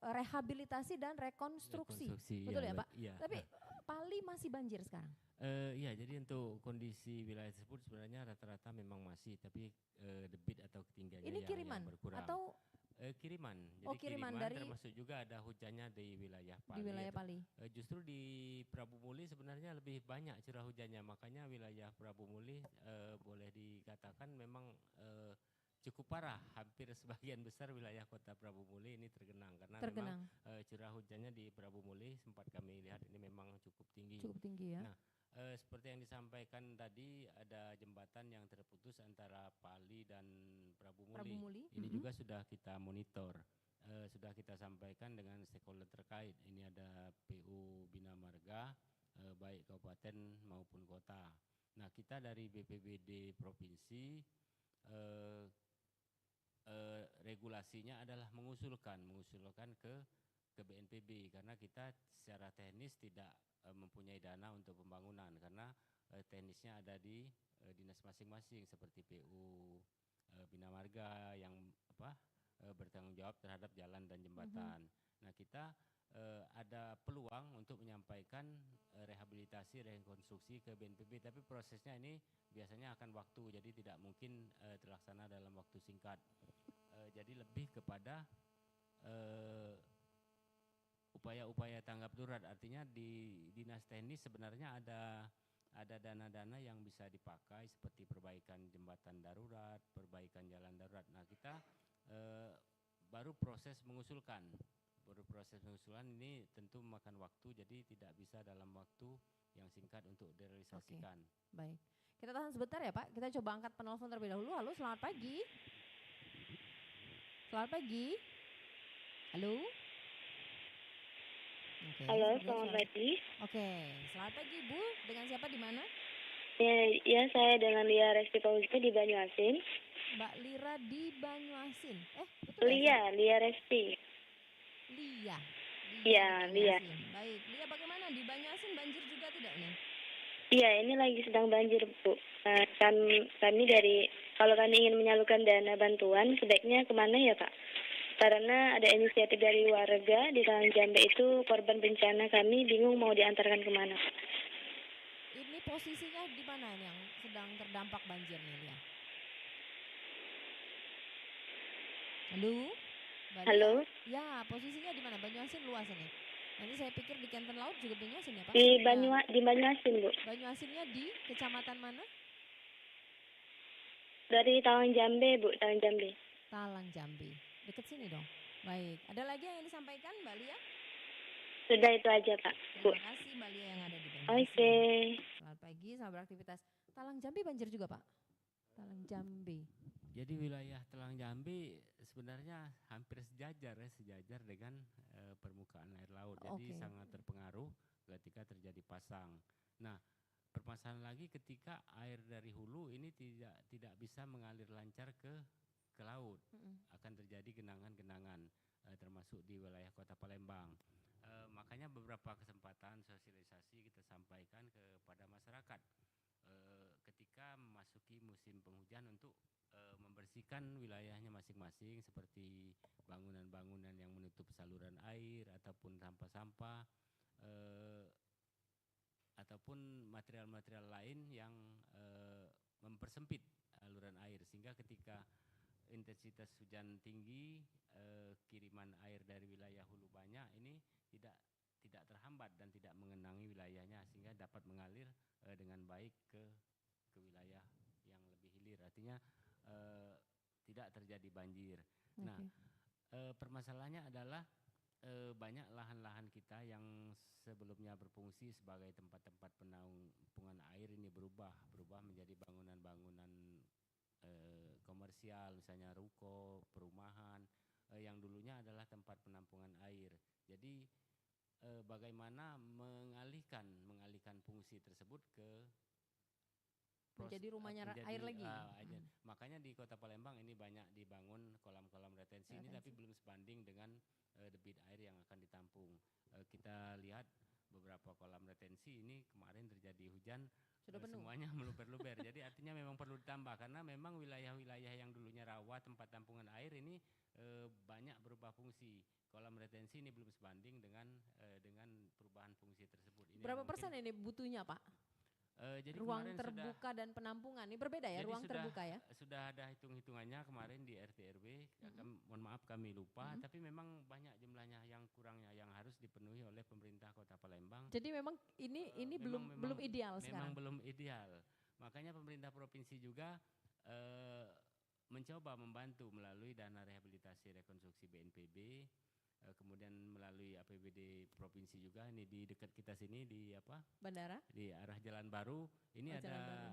rehabilitasi dan rekonstruksi. Betul ya Pak? Iya. Tapi Pali masih banjir sekarang? Iya, jadi untuk kondisi wilayah tersebut sebenarnya rata-rata memang masih, tapi debit atau ketinggiannya Ini kiriman yang berkurang. atau kiriman. Jadi Oh, kiriman dari- termasuk juga ada hujannya di wilayah Pali. di wilayah atau- Pali? Justru di Prabu Muli sebenarnya lebih banyak curah hujannya, makanya wilayah Prabu Muli boleh dikatakan memang cukup parah. Hampir sebagian besar wilayah kota Prabu Muli ini tergenang karena Tergenang. memang curah hujannya di Prabu Muli sempat kami lihat ini memang cukup tinggi. Cukup tinggi ya. Nah, seperti yang disampaikan tadi ada jembatan yang terputus antara Pali dan Prabu Muli. Prabu Muli. Ini juga sudah kita monitor, sudah kita sampaikan dengan stakeholder terkait. Ini ada PU Bina Marga, baik kabupaten maupun kota. Nah, kita dari BPBD provinsi regulasinya adalah mengusulkan ke BNPB karena kita secara teknis tidak mempunyai dana untuk pembangunan karena teknisnya ada di dinas masing-masing seperti PU Bina Marga yang bertanggung jawab terhadap jalan dan jembatan. Nah, kita ada peluang untuk menyampaikan rehabilitasi rekonstruksi ke BNPB, tapi prosesnya ini biasanya akan waktu, jadi tidak mungkin terlaksana dalam waktu singkat. Jadi lebih kepada upaya-upaya tanggap darurat, artinya di dinas teknis sebenarnya ada dana-dana yang bisa dipakai seperti perbaikan jembatan darurat, perbaikan jalan darurat. Nah, kita baru proses mengusulkan. Ini tentu memakan waktu, jadi tidak bisa dalam waktu yang singkat untuk direalisasikan. Oke, baik. Kita tahan sebentar ya Pak, kita coba angkat penelpon terlebih dahulu. Halo, selamat pagi. Selamat pagi. Halo. Oke, Halo, selamat pagi. Oke, selamat pagi Bu. Dengan siapa di mana? Ya, saya dengan Lia Resti Fauzia di Banyuasin. Mbak Lira di Banyuasin. Betul Lia Resti. Lia. Iya, Lia. Baik, Lia bagaimana di Banyuasin, banjir juga tidak nih? Iya, ini lagi sedang banjir, Bu. Kami kalau kami ingin menyalurkan dana bantuan, sebaiknya kemana ya, Pak? Karena ada inisiatif dari warga di Talang Jambe itu korban bencana, kami bingung mau diantarkan kemana. Ini posisinya di mana yang sedang terdampak banjir nih, Lia? Halo? Halo? Ya, posisinya di mana? Banyuasin luas ini. Nanti saya pikir di Kenten Laut juga Banyuasin ya Pak? Di Banyuasin, Bu. Banyuasinnya di kecamatan mana? Dari Talang Jambe, Bu, Talang Jambe. Talang Jambe. Deket sini dong. Baik, ada lagi yang disampaikan Mbak Lia? Sudah itu aja, Pak, Bu. Terima kasih Mbak Lia yang ada di Banyuasin. Oke. Selamat pagi, selamat beraktivitas. Talang Jambe banjir juga Pak? Talang Jambe. Jadi wilayah Talang Jambe sebenarnya hampir sejajar dengan permukaan air laut. Jadi sangat terpengaruh ketika terjadi pasang. Nah, permasalahan lagi ketika air dari hulu ini tidak bisa mengalir lancar ke laut, akan terjadi genangan-genangan termasuk di wilayah Kota Palembang. Makanya beberapa kesempatan sosialisasi kita sampaikan kepada masyarakat ketika memasuki musim penghujan untuk membersihkan wilayahnya masing-masing seperti bangunan-bangunan yang menutup saluran air ataupun sampah-sampah ataupun material-material lain yang mempersempit aluran air, sehingga ketika intensitas hujan tinggi, kiriman air dari wilayah hulu banyak, ini tidak terhambat dan tidak mengenangi wilayahnya, sehingga dapat mengalir dengan baik ke wilayah yang lebih hilir, artinya tidak terjadi banjir. Nah, permasalahannya adalah banyak lahan-lahan kita yang sebelumnya berfungsi sebagai tempat-tempat penampungan air ini berubah menjadi bangunan-bangunan komersial, misalnya ruko, perumahan yang dulunya adalah tempat penampungan air. Jadi bagaimana mengalihkan fungsi tersebut ke menjadi rumahnya air lagi. Makanya di Kota Palembang ini banyak dibangun kolam-kolam retensi ini, tapi belum sebanding dengan debit air yang akan ditampung. Kita lihat beberapa kolam retensi ini kemarin terjadi hujan, sudah semuanya meluber-luber. Jadi artinya memang perlu ditambah, karena memang wilayah-wilayah yang dulunya rawa tempat tampungan air ini banyak berubah fungsi. Kolam retensi ini belum sebanding dengan perubahan fungsi tersebut. Ini berapa persen ini butuhnya Pak? Jadi ruang terbuka dan penampungan ini berbeda ya, ruang terbuka ya? Sudah ada hitung-hitungannya kemarin di RT RW. Mohon maaf kami lupa, tapi memang banyak jumlahnya yang kurangnya yang harus dipenuhi oleh pemerintah Kota Palembang. Jadi memang ini belum ideal sekarang. Memang belum ideal. Makanya pemerintah provinsi juga mencoba membantu melalui dana rehabilitasi rekonstruksi BNPB. Kemudian melalui APBD provinsi juga, ini di dekat kita sini di Bandara, di arah Jalan Baru ini ada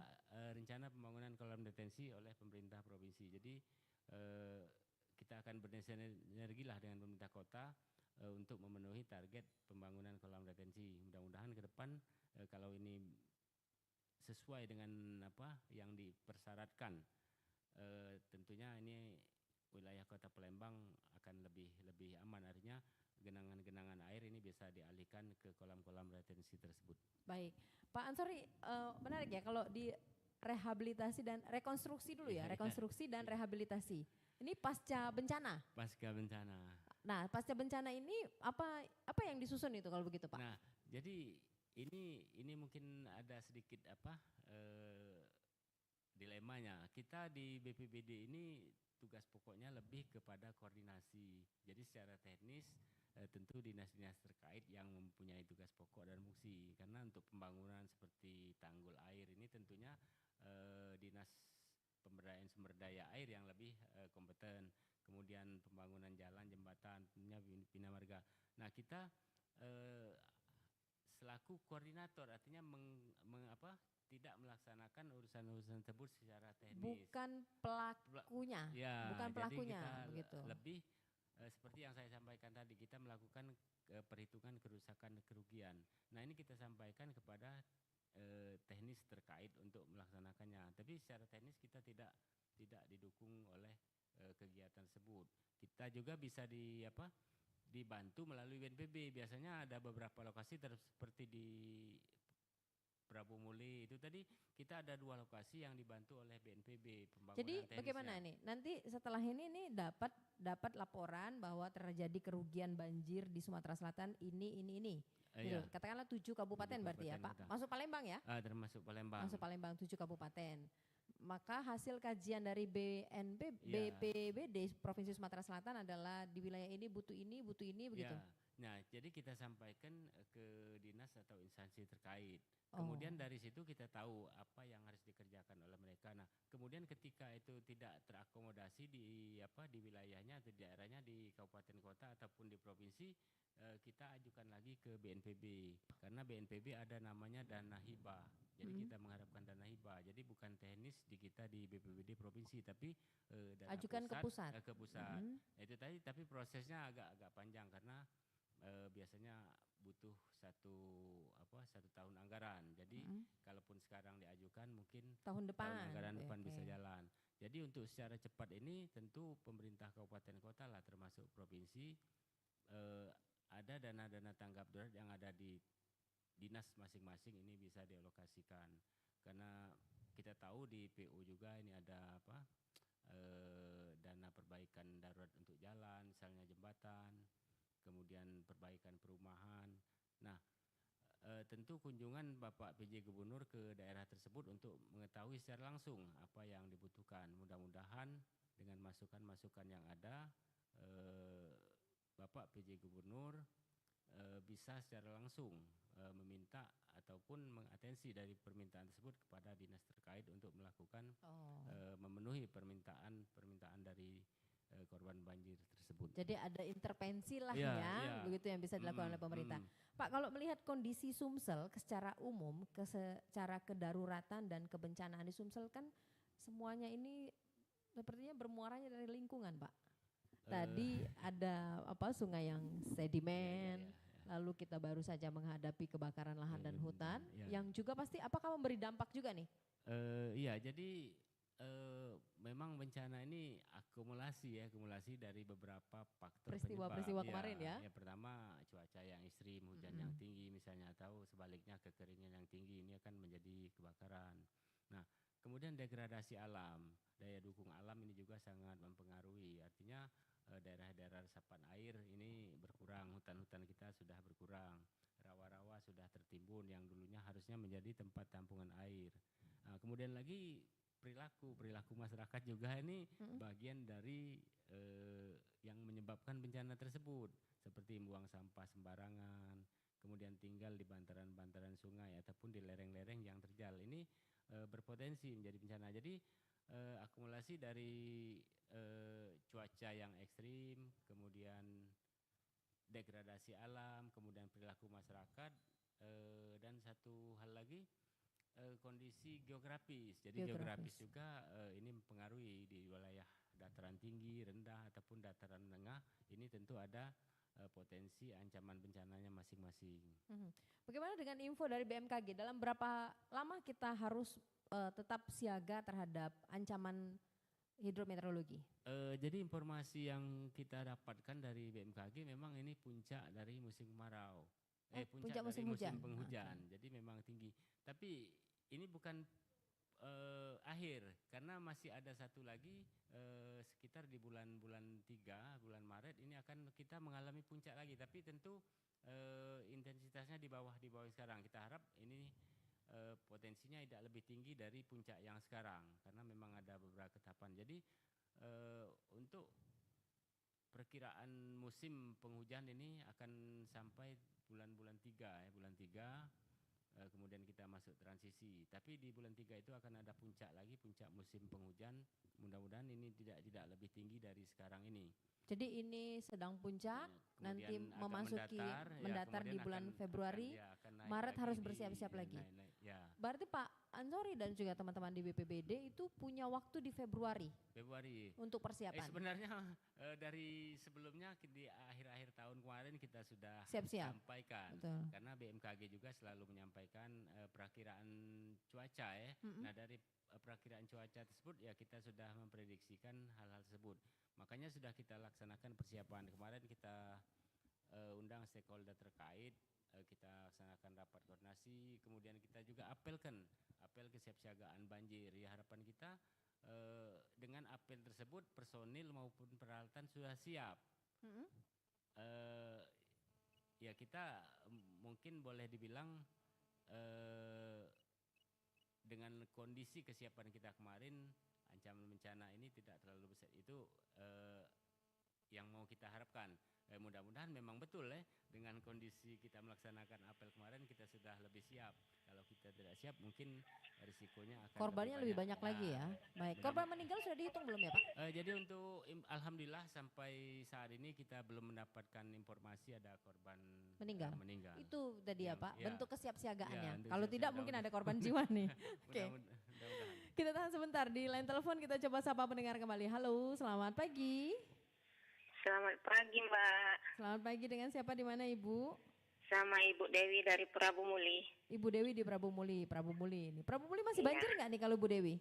rencana pembangunan kolam detensi oleh pemerintah provinsi. Jadi kita akan bersinergi lah dengan pemerintah kota untuk memenuhi target pembangunan kolam detensi. Mudah-mudahan ke depan kalau ini sesuai dengan yang dipersyaratkan, tentunya ini wilayah Kota Palembang akan lebih lebih aman, artinya genangan-genangan air ini bisa dialihkan ke kolam-kolam retensi tersebut. Baik, Pak Ansori, menarik ya kalau di rehabilitasi dan rekonstruksi dulu ya, rekonstruksi dan rehabilitasi. Ini pasca bencana. Pasca bencana. Nah, pasca bencana ini apa yang disusun itu kalau begitu, Pak? Nah, jadi ini mungkin ada sedikit dilemanya. Kita di BPBD ini tugas pokoknya lebih kepada koordinasi. Jadi secara teknis tentu dinas-dinas terkait yang mempunyai tugas pokok dan fungsi. Karena untuk pembangunan seperti tanggul air ini tentunya dinas pemberdayaan sumber daya air yang lebih kompeten. Kemudian pembangunan jalan, jembatan, tentunya bina marga. Nah, kita selaku koordinator, artinya tidak melaksanakan urusan-urusan tersebut secara teknis. Bukan pelakunya, Ya, bukan pelakunya, jadi kita begitu. lebih seperti yang saya sampaikan tadi, kita melakukan perhitungan kerusakan kerugian. Nah, ini kita sampaikan kepada teknis terkait untuk melaksanakannya. Tapi secara teknis kita tidak didukung oleh kegiatan tersebut. Kita juga bisa dibantu melalui BNPB. Biasanya ada beberapa lokasi seperti di Prabu Muli itu tadi, kita ada 2 lokasi yang dibantu oleh BNPB pembangunan. Jadi bagaimana nih? Nanti setelah ini nih dapat laporan bahwa terjadi kerugian banjir di Sumatera Selatan ini. Gitu. Iya. Katakanlah 7 kabupaten berarti ya, Pak. Kota. Masuk Palembang ya? Termasuk Palembang. Masuk Palembang 7 kabupaten. Maka hasil kajian dari Ya. BPBD Provinsi Sumatera Selatan adalah di wilayah ini butuh ini begitu. Ya. Nah, jadi kita sampaikan ke dinas atau instansi terkait. Oh. Kemudian dari situ kita tahu apa yang harus dikerjakan oleh mereka. Nah, kemudian ketika itu tidak terakomodasi di wilayahnya atau di daerahnya, di kabupaten kota ataupun di provinsi, kita ajukan lagi ke BNPB. Karena BNPB ada namanya dana hibah. Jadi kita mengharapkan dana hibah. Jadi bukan teknis di kita di BPBD provinsi, tapi dana Ajukan ke pusat. Ke pusat. Itu tadi, tapi prosesnya agak panjang karena biasanya butuh satu tahun anggaran. Jadi kalaupun sekarang diajukan mungkin Tahun depan. anggaran depan Oke. bisa jalan. Jadi untuk secara cepat ini tentu pemerintah kabupaten kota lah termasuk provinsi, ada dana-dana tanggap darurat yang ada di dinas masing-masing ini bisa dialokasikan. Karena kita tahu di PU juga ini ada dana perbaikan darurat untuk jalan, misalnya jembatan, kemudian perbaikan perumahan. Nah, tentu kunjungan Bapak PJ Gubernur ke daerah tersebut untuk mengetahui secara langsung apa yang dibutuhkan. Mudah-mudahan dengan masukan-masukan yang ada, Bapak PJ Gubernur bisa secara langsung meminta ataupun mengatensi dari permintaan tersebut kepada dinas terkait untuk melakukan memenuhi permintaan dari korban banjir tersebut. Jadi ada intervensi lah Iya, ya, iya. begitu yang bisa dilakukan oleh pemerintah. Pak, kalau melihat kondisi Sumsel secara umum, secara kedaruratan dan kebencanaan di Sumsel kan semuanya ini sepertinya bermuaranya dari lingkungan, Pak. Tadi ada sungai yang sedimen, lalu kita baru saja menghadapi kebakaran lahan dan hutan, yang juga pasti apakah memberi dampak juga nih? Iya, jadi memang bencana ini akumulasi dari beberapa faktor Peristiwa-peristiwa penyebab. kemarin ya. Yang pertama cuaca yang ekstrim, hujan yang tinggi misalnya, atau sebaliknya kekeringan yang tinggi ini akan menjadi kebakaran. Nah, kemudian degradasi alam, daya dukung alam ini juga sangat mempengaruhi. Artinya daerah-daerah resapan air ini berkurang, hutan-hutan kita sudah berkurang, rawa-rawa sudah tertimbun yang dulunya harusnya menjadi tempat tampungan air. Nah, kemudian lagi perilaku masyarakat juga ini bagian dari yang menyebabkan bencana tersebut, seperti membuang sampah sembarangan, kemudian tinggal di bantaran-bantaran sungai ataupun di lereng-lereng yang terjal. Ini berpotensi menjadi bencana. Jadi akumulasi dari cuaca yang ekstrim, kemudian degradasi alam, kemudian perilaku masyarakat, dan satu hal lagi kondisi geografis. Jadi geografis juga ini mempengaruhi di wilayah dataran tinggi, rendah ataupun dataran menengah. Ini tentu ada potensi ancaman bencananya masing-masing. Bagaimana dengan info dari BMKG? Dalam berapa lama kita harus tetap siaga terhadap ancaman hidrometeorologi? Jadi informasi yang kita dapatkan dari BMKG memang ini puncak dari musim kemarau. Puncak Puncak musim dari hujan. musim penghujan. Oke. Jadi memang tinggi. Tapi ini bukan akhir, karena masih ada satu lagi sekitar di bulan-bulan 3, bulan Maret ini akan kita mengalami puncak lagi. Tapi tentu intensitasnya di bawah sekarang. Kita harap ini potensinya tidak lebih tinggi dari puncak yang sekarang, karena memang ada beberapa tahapan. Jadi untuk perkiraan musim penghujan ini akan sampai bulan-bulan 3 ya, bulan 3 kemudian kita masuk transisi. Tapi di bulan 3 itu akan ada puncak lagi, puncak musim penghujan. Mudah-mudahan ini tidak lebih tinggi dari sekarang ini. Jadi ini sedang puncak, nanti Kemudian agak memasuki mendatar di kemudian bulan Februari, akan naik Maret harus di- bersiap-siap lagi. naik, ya. Berarti Pak Ansori dan juga teman-teman di BPBD itu punya waktu di Februari Februari. untuk persiapan. Sebenarnya dari sebelumnya di akhir-akhir tahun kemarin kita sudah Siap-siap. sampaikan. Betul. Karena BMKG juga selalu menyampaikan perakiraan cuaca ya. Mm-mm. Nah dari perakiraan cuaca tersebut ya kita sudah memprediksikan hal-hal tersebut. Makanya sudah kita laksanakan persiapan. Kemarin kita undang stakeholder terkait, kita laksanakan rapat koordinasi, kemudian kita juga apel kesiapsiagaan banjir. Ya harapan kita dengan apel tersebut personil maupun peralatan sudah siap. Mm-mm. Ya kita mungkin boleh dibilang dengan kondisi kesiapan kita kemarin, ancaman bencana ini tidak terlalu besar. Itu yang mau kita harapkan. Mudah-mudahan memang betul dengan kondisi kita melaksanakan apel kemarin kita sudah lebih siap. Kalau kita tidak siap mungkin risikonya akan Korbannya lebih banyak lagi ya. Baik, korban meninggal sudah dihitung belum ya Pak? Jadi untuk alhamdulillah sampai saat ini kita belum mendapatkan informasi ada korban Meninggal. meninggal. Itu tadi ya Yang- Pak, ya. bentuk kesiapsiagaannya. Ya, bentuk Kalau tidak kesiapsiagaan. mungkin ada korban jiwa nih. Oke. Mudah-mudahan. Kita tahan sebentar di line telepon, kita coba sapa pendengar kembali. Halo, selamat pagi. Selamat pagi Mbak, Selamat pagi, dengan siapa di mana Ibu? sama Ibu Dewi dari Prabu Muli. Ibu Dewi di Prabu Muli ini. Prabu Muli masih Iya. banjir nggak nih kalau Bu Dewi?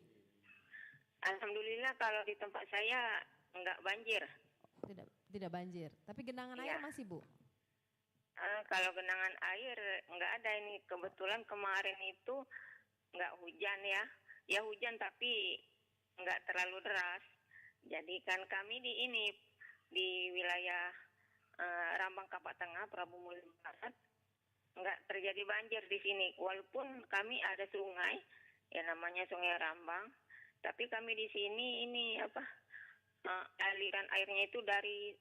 Alhamdulillah kalau di tempat saya enggak banjir. Tidak banjir, tapi genangan air Iya. masih Bu? Kalau genangan air enggak ada ini. Kebetulan kemarin itu enggak hujan ya. Ya hujan tapi enggak terlalu deras. Jadi kan kami di wilayah Rambang Kapak Tengah, Prabu Muli Barat, enggak terjadi banjir di sini. Walaupun kami ada sungai, ya namanya Sungai Rambang, tapi kami di sini aliran airnya itu dari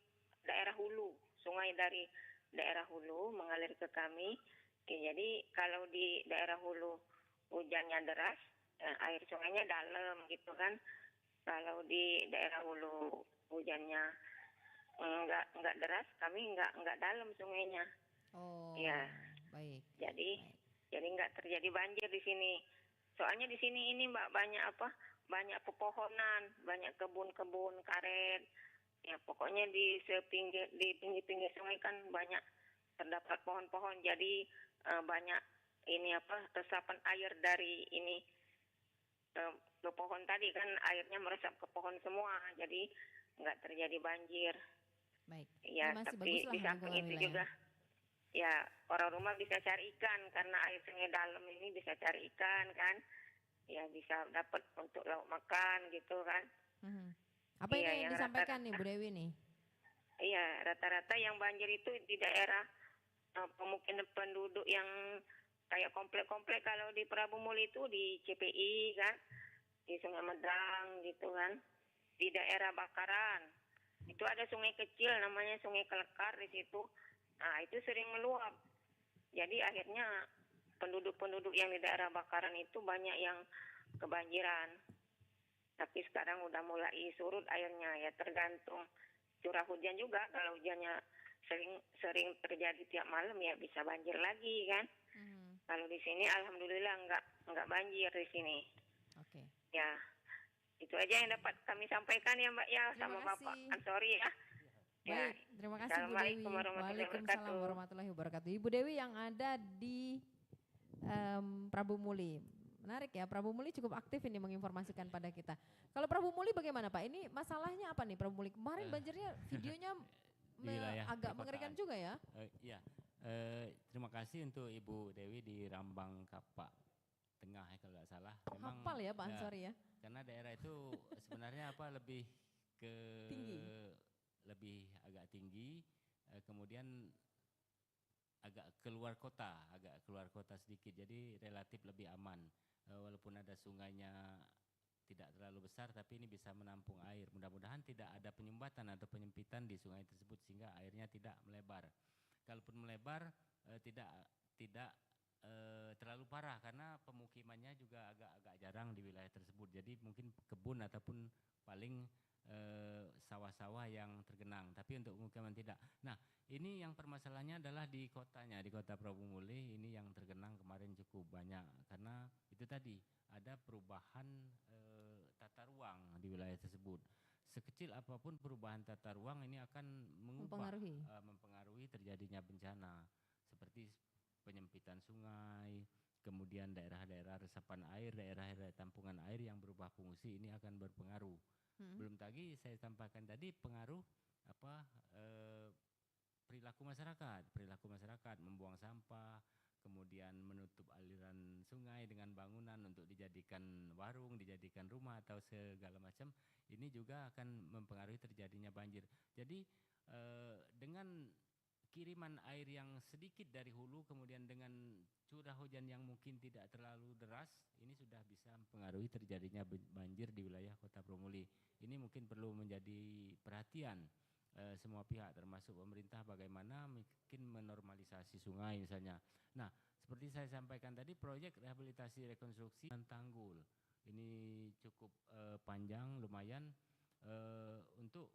daerah hulu, sungai dari daerah hulu mengalir ke kami. Jadi kalau di daerah hulu hujannya deras, air sungainya dalam gitu kan. Kalau di daerah hulu hujannya enggak deras, kami enggak dalam sungainya. Oh, Ya. baik. Jadi enggak terjadi banjir di sini. Soalnya di sini ini Mbak banyak pepohonan, banyak kebun-kebun karet. Ya pokoknya di pinggir-pinggir sungai kan banyak terdapat pohon-pohon. Jadi banyak resapan air dari ke pohon tadi kan, airnya meresap ke pohon semua. Jadi enggak terjadi banjir. Baik. Ya, Ini masih tapi bagus lah di samping lingkungan itu wilayah. juga, ya orang rumah bisa cari ikan karena air sungai dalam ini bisa cari ikan kan, ya bisa dapat untuk lauk makan gitu kan. Mhm. Apa Iya, ini yang yang disampaikan nih Bu Dewi nih? Iya, rata-rata yang banjir itu di daerah pemukiman penduduk yang kayak komplek-komplek. Kalau di Prabu Muli itu di CPI kan, di Sungai Medrang gitu kan, di daerah Bakaran. Itu ada sungai kecil namanya Sungai Kelekar di situ. Nah, itu sering meluap. Jadi akhirnya penduduk-penduduk yang di daerah Bakaran itu banyak yang kebanjiran. Tapi sekarang udah mulai surut airnya, ya tergantung curah hujan juga. Kalau hujannya sering terjadi tiap malam ya bisa banjir lagi kan. Mhm. Kalau di sini alhamdulillah enggak banjir di sini. Oke. Ya. Itu aja yang dapat kami sampaikan ya Mbak ya, Terima sama Bapak kasih. Ansori ya. Ya. Baik, terima kasih Bu Dewi. Assalamualaikum warahmatullahi Waalaikumsalam wabarakatuh. warahmatullahi wabarakatuh. Ibu Dewi yang ada di Prabu Muli. Menarik ya, Prabu Muli cukup aktif ini menginformasikan pada kita. Kalau Prabu Muli bagaimana Pak? Ini masalahnya apa nih Prabu Muli? Kemarin banjirnya videonya Di wilayah agak perkotaan. mengerikan juga ya. Iya, terima kasih untuk Ibu Dewi di Rambang Kapak Tengah ya kalau tidak salah. Memang Hafal ya Pak Ansori ya. karena daerah itu sebenarnya lebih ke Tinggi. lebih agak tinggi, kemudian agak keluar kota sedikit, jadi relatif lebih aman. Walaupun ada sungainya tidak terlalu besar, tapi ini bisa menampung air. Mudah-mudahan tidak ada penyumbatan atau penyempitan di sungai tersebut sehingga airnya tidak melebar. Kalaupun melebar, tidak terlalu parah karena pemukimannya juga agak jarang di wilayah tersebut. Jadi mungkin kebun ataupun paling sawah-sawah yang tergenang, tapi untuk pemukiman tidak. Nah, ini yang permasalahannya adalah di kotanya, di kota Prabu Muli ini yang tergenang kemarin cukup banyak karena itu tadi ada perubahan tata ruang di wilayah tersebut. Sekecil apapun perubahan tata ruang ini akan mempengaruhi terjadinya bencana seperti penyempitan sungai, kemudian daerah-daerah resapan air, daerah-daerah tampungan air yang berubah fungsi ini akan berpengaruh. Belum lagi saya sampaikan tadi pengaruh perilaku masyarakat membuang sampah, kemudian menutup aliran sungai dengan bangunan untuk dijadikan warung, dijadikan rumah atau segala macam, ini juga akan mempengaruhi terjadinya banjir. Jadi dengan kiriman air yang sedikit dari hulu, kemudian dengan curah hujan yang mungkin tidak terlalu deras, ini sudah bisa mempengaruhi terjadinya banjir di wilayah Kota Promuli. Ini mungkin perlu menjadi perhatian semua pihak, termasuk pemerintah, bagaimana mungkin menormalisasi sungai misalnya. Nah, seperti saya sampaikan tadi, proyek rehabilitasi rekonstruksi dan tanggul ini cukup panjang, lumayan untuk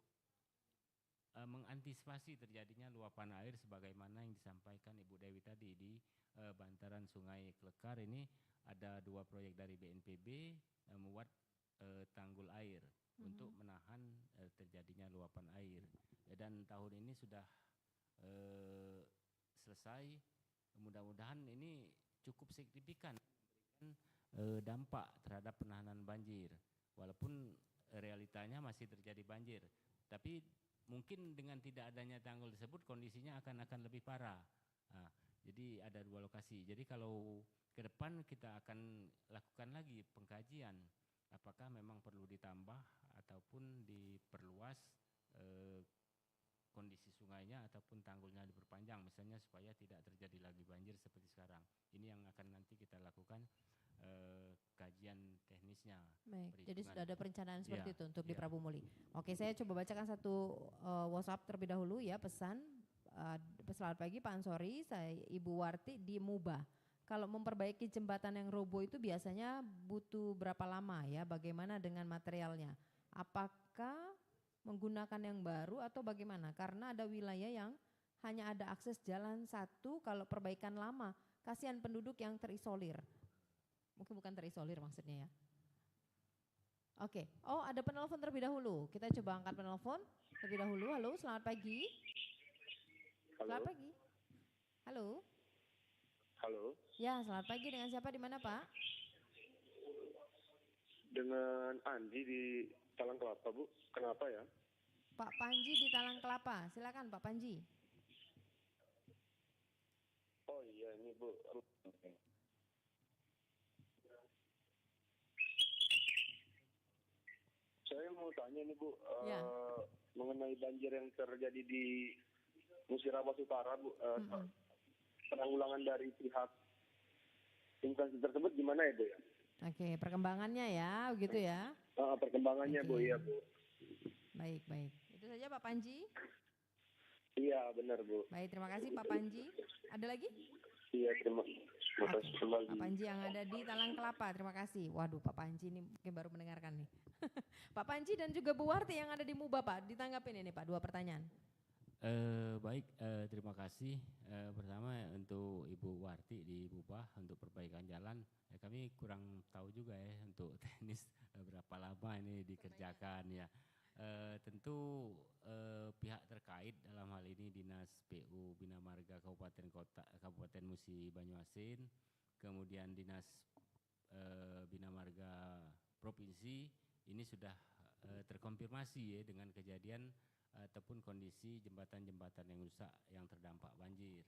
mengantisipasi terjadinya luapan air sebagaimana yang disampaikan Ibu Dewi tadi di bantaran Sungai Klekar. Ini ada 2 proyek dari BNPB membuat tanggul air untuk menahan terjadinya luapan air, dan tahun ini sudah selesai. Mudah-mudahan ini cukup signifikan memberikan dampak terhadap penanganan banjir, walaupun realitanya masih terjadi banjir, tapi mungkin dengan tidak adanya tanggul tersebut kondisinya akan lebih parah. Nah, jadi ada 2 lokasi. Jadi kalau ke depan kita akan lakukan lagi pengkajian apakah memang perlu ditambah ataupun diperluas kondisi sungainya ataupun tanggulnya diperpanjang misalnya supaya tidak terjadi lagi banjir seperti sekarang. Ini yang akan nanti kita lakukan kajian teknisnya. Baik, jadi sudah ada perencanaan seperti itu untuk di ya. Prabu Muli. Oke, saya coba bacakan satu WhatsApp terlebih dahulu ya, pesan. Selamat pagi Pak Ansori, saya Ibu Warti di Muba. Kalau memperbaiki jembatan yang roboh itu biasanya butuh berapa lama ya? Bagaimana dengan materialnya? Apakah menggunakan yang baru atau bagaimana? Karena ada wilayah yang hanya ada akses jalan satu, kalau perbaikan lama, kasihan penduduk yang terisolir. Mungkin bukan terisolir maksudnya ya. Oke, oh ada penelpon terlebih dahulu. Kita coba angkat penelpon terlebih dahulu. Halo, selamat pagi. Halo. Selamat pagi. Halo. Halo. Ya, selamat pagi. Dengan siapa di mana Pak? Dengan Andi di Talang Kelapa, Bu. Kenapa ya? Pak Panji di Talang Kelapa. Silakan Pak Panji. Oh iya, ini Bu. Saya mau tanya nih Bu, Ya. mengenai banjir yang terjadi di Musirawas Utara, Bu. Penanggulangan dari pihak instansi tersebut gimana ya, Bu ya? Oke, perkembangannya ya, begitu ya. Perkembangannya, Oke. Bu, iya, Bu. Baik, baik. Itu saja Pak Panji. Iya, benar, Bu. Baik, terima kasih Pak Panji. Ada lagi? Iya, terima Oke, kasih kembali. Pak Panji yang ada di Talang Kelapa, terima kasih. Waduh, Pak Panji ini mungkin baru mendengarkan nih. Pak Panji dan juga Bu Warti yang ada di Muba, Pak, ditanggapin ini Pak, 2 pertanyaan. Baik, terima kasih. Pertama untuk Ibu Warti di Bubah untuk perbaikan jalan. Kami kurang tahu juga ya untuk teknis berapa lama ini dikerjakan ya. Tentu pihak terkait dalam hal ini Dinas PU Bina Marga Kabupaten Musi Banyuasin, kemudian Dinas Bina Marga Provinsi ini sudah terkonfirmasi ya dengan kejadian ataupun kondisi jembatan-jembatan yang rusak yang terdampak banjir.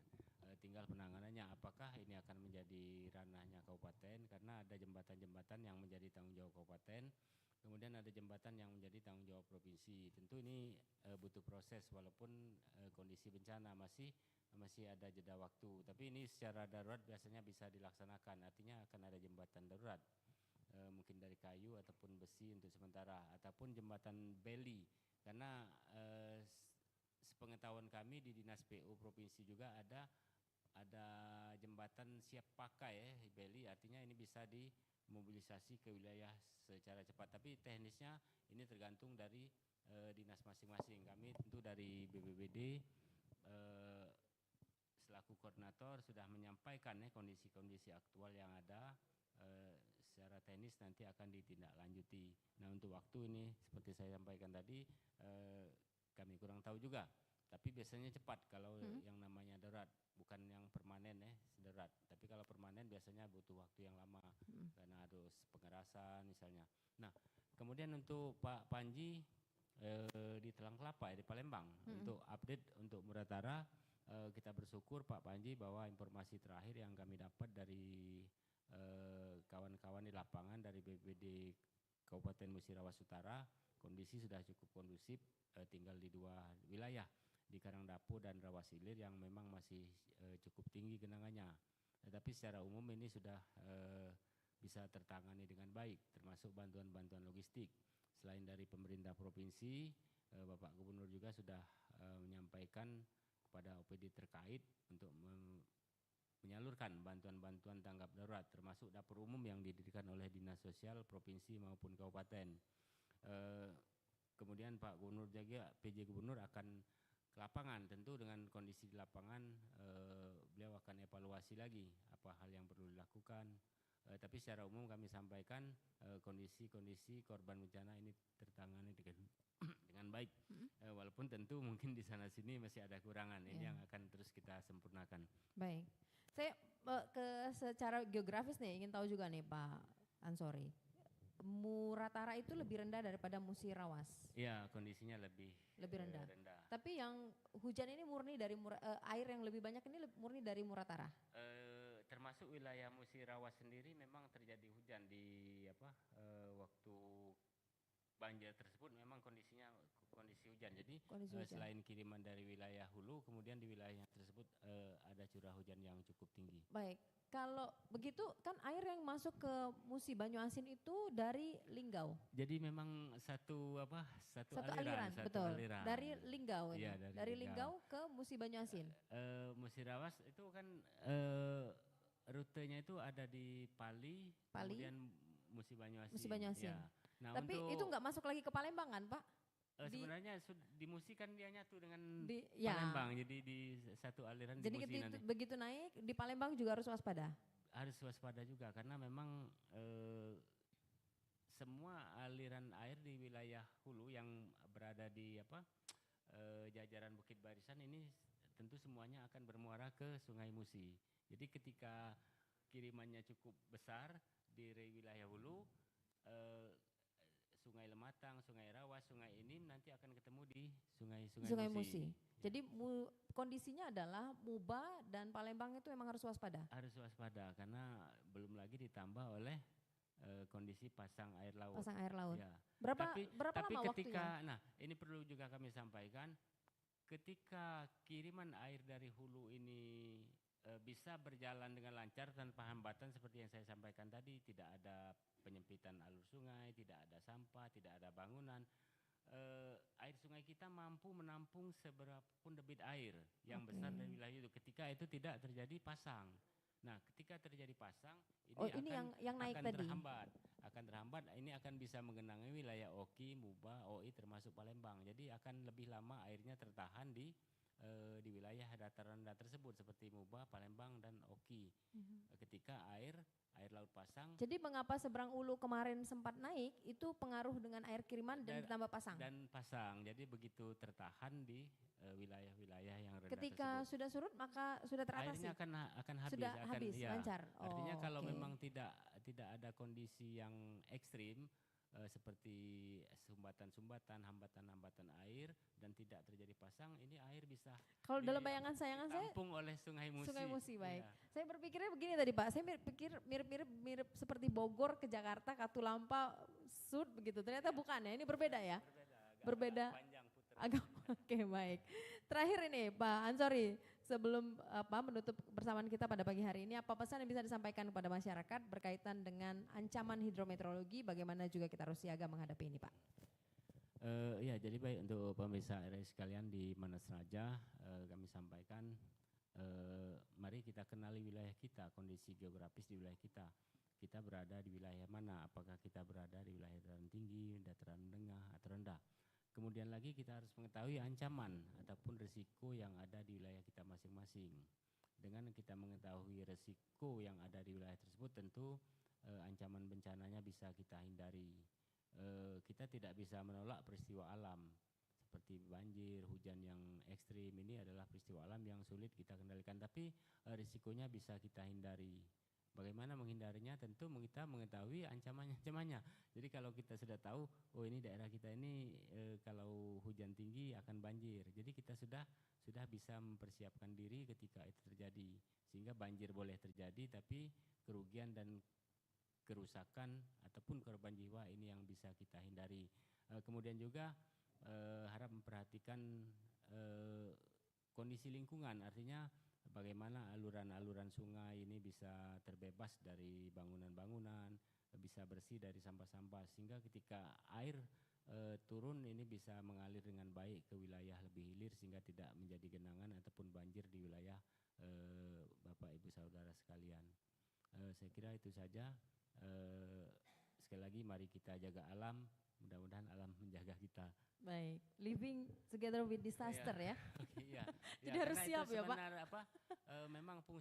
Tinggal penanganannya apakah ini akan menjadi ranahnya kabupaten karena ada jembatan-jembatan yang menjadi tanggung jawab kabupaten, kemudian ada jembatan yang menjadi tanggung jawab provinsi. Tentu ini butuh proses walaupun kondisi bencana masih ada jeda waktu. Tapi ini secara darurat biasanya bisa dilaksanakan. Artinya akan ada jembatan darurat, mungkin dari kayu ataupun besi untuk sementara, ataupun jembatan beli. Karena sepengetahuan kami di Dinas PU Provinsi juga ada jembatan siap pakai beli. Artinya ini bisa dimobilisasi ke wilayah secara cepat. Tapi teknisnya ini tergantung dari dinas masing-masing. Kami tentu dari BPBD selaku koordinator sudah menyampaikan kondisi-kondisi aktual yang ada, secara teknis nanti akan ditindaklanjuti. Nah untuk waktu ini seperti saya sampaikan tadi kami kurang tahu juga, tapi biasanya cepat kalau yang namanya darurat, bukan yang permanen darurat. Tapi kalau permanen biasanya butuh waktu yang lama karena harus pengerasan misalnya. Nah kemudian untuk Pak Panji di Telang Kelapa di Palembang untuk update untuk Muratara, kita bersyukur Pak Panji bahwa informasi terakhir yang kami dapat dari kawan-kawan di lapangan dari BPBD Kabupaten Musirawas Utara, kondisi sudah cukup kondusif, tinggal di 2 wilayah di Karangdapo dan Rawasilir yang memang masih cukup tinggi genangannya. Tetapi secara umum ini sudah bisa tertangani dengan baik, termasuk bantuan-bantuan logistik. Selain dari pemerintah provinsi, Bapak Gubernur juga sudah menyampaikan kepada OPD terkait untuk menyalurkan bantuan-bantuan tanggap darurat, termasuk dapur umum yang didirikan oleh Dinas Sosial Provinsi maupun Kabupaten. Kemudian Pak Gubernur juga, PJ Gubernur akan ke lapangan, tentu dengan kondisi di lapangan beliau akan evaluasi lagi apa hal yang perlu dilakukan. Tapi secara umum kami sampaikan kondisi-kondisi korban bencana ini tertangani dengan baik. Walaupun tentu mungkin di sana sini masih ada kurangan, ini yang akan terus kita sempurnakan. Baik, saya secara geografis nih ingin tahu juga nih Pak Ansori, Muratara itu lebih rendah daripada Musirawas. Iya, kondisinya lebih rendah. Tapi yang hujan ini murni dari air yang lebih banyak ini murni dari Muratara. Termasuk wilayah Musirawas sendiri memang terjadi hujan di waktu banjir tersebut, memang kondisi hujan. Jadi selain kiriman dari wilayah hulu, kemudian di wilayah tersebut ada curah hujan yang cukup tinggi. Baik, kalau begitu kan air yang masuk ke Musi Banyuasin itu dari Linggau. Jadi memang satu aliran, betul. Aliran. Dari Linggau. Iya, dari Linggau ke Musi Banyuasin. Musirawas itu kan rutenya itu ada di Pali. Kemudian Musi Banyuasin. Ya. Nah, tapi itu nggak masuk lagi ke Palembang kan Pak? Sebenarnya di Musi kan dia nyatu dengan Palembang, jadi di satu aliran jadi di Musi nanti. Begitu naik di Palembang juga harus waspada? Harus waspada juga karena memang semua aliran air di wilayah hulu yang berada di jajaran Bukit Barisan ini tentu semuanya akan bermuara ke Sungai Musi. Jadi ketika kirimannya cukup besar di wilayah hulu, Sungai Lematang, Sungai Rawas, sungai ini nanti akan ketemu di Sungai Musi. Ya. Jadi kondisinya adalah Muba dan Palembang itu memang harus waspada? Harus waspada karena belum lagi ditambah oleh kondisi pasang air laut. Pasang air laut. Ya. Berapa tapi lama ketika, waktunya? Nah ini perlu juga kami sampaikan, ketika kiriman air dari hulu ini bisa berjalan dengan lancar tanpa hambatan seperti yang saya sampaikan tadi, tidak ada penyempitan alur sungai, tidak ada sampah, tidak ada bangunan, air sungai kita mampu menampung seberapapun debit air yang besar dari wilayah itu ketika itu tidak terjadi pasang. Nah ketika terjadi pasang ini yang naik akan tadi terhambat, ini akan bisa menggenangi wilayah Oki, Muba, OI termasuk Palembang. Jadi akan lebih lama airnya tertahan di di wilayah dataran rendah tersebut seperti Muba, Palembang dan Oki. Ketika air laut pasang Jadi mengapa seberang Ulu kemarin sempat naik itu pengaruh dengan air kiriman dan ditambah pasang? dan pasang. Jadi begitu tertahan di wilayah-wilayah yang rendah Ketika tersebut. sudah surut maka sudah teratasi. Airnya akan habis. Sudah akan, habis, ya. lancar. Artinya Oh, kalau oke. memang tidak ada kondisi yang ekstrim seperti sumbatan-sumbatan, hambatan-hambatan air dan tidak terjadi pasang, ini air bisa Kalau dalam bayangan sayangan saya ditampung oleh Sungai Musi. Sungai Musi, baik. Iya. Saya berpikirnya begini tadi Pak, saya pikir mirip seperti Bogor ke Jakarta, Katulampa, Sud begitu. Ternyata bukan ya, ini berbeda ya. Berbeda. Panjang puter. Agak oke, baik. Terakhir ini Pak Ansori, sebelum menutup persamaan kita pada pagi hari ini, apa pesan yang bisa disampaikan kepada masyarakat berkaitan dengan ancaman hidrometeorologi, bagaimana juga kita harus siaga menghadapi ini Pak? Ya, jadi baik untuk pemirsa RRI sekalian di mana saja kami sampaikan, mari kita kenali wilayah kita, kondisi geografis di wilayah kita. Kita berada di wilayah mana? Apakah kita berada di wilayah dataran tinggi, dataran menengah, atau rendah? Kemudian lagi kita harus mengetahui ancaman ataupun risiko yang ada di wilayah kita masing-masing. Dengan kita mengetahui risiko yang ada di wilayah tersebut, tentu ancaman bencananya bisa kita hindari. Kita tidak bisa menolak peristiwa alam seperti banjir, hujan yang ekstrim. Ini adalah peristiwa alam yang sulit kita kendalikan, tapi risikonya bisa kita hindari. Bagaimana menghindarinya? Tentu kita mengetahui ancamannya. Jadi kalau kita sudah tahu, oh ini daerah kita ini kalau hujan tinggi akan banjir. Jadi kita sudah bisa mempersiapkan diri ketika itu terjadi. Sehingga banjir boleh terjadi, tapi kerugian dan kerusakan ataupun korban jiwa ini yang bisa kita hindari. Kemudian juga harap memperhatikan kondisi lingkungan, artinya bagaimana aluran-aluran sungai ini bisa terbebas dari bangunan-bangunan, bisa bersih dari sampah-sampah, sehingga ketika air turun ini bisa mengalir dengan baik ke wilayah lebih hilir sehingga tidak menjadi genangan ataupun banjir di wilayah Bapak Ibu Saudara sekalian. Saya kira itu saja. Sekali lagi mari kita jaga alam, mudah-mudahan alam menjaga kita. Baik, living together with disaster ya. Oke, ya. Jadi harus Karena siap itu ya, Pak. sebenarnya memang fungsi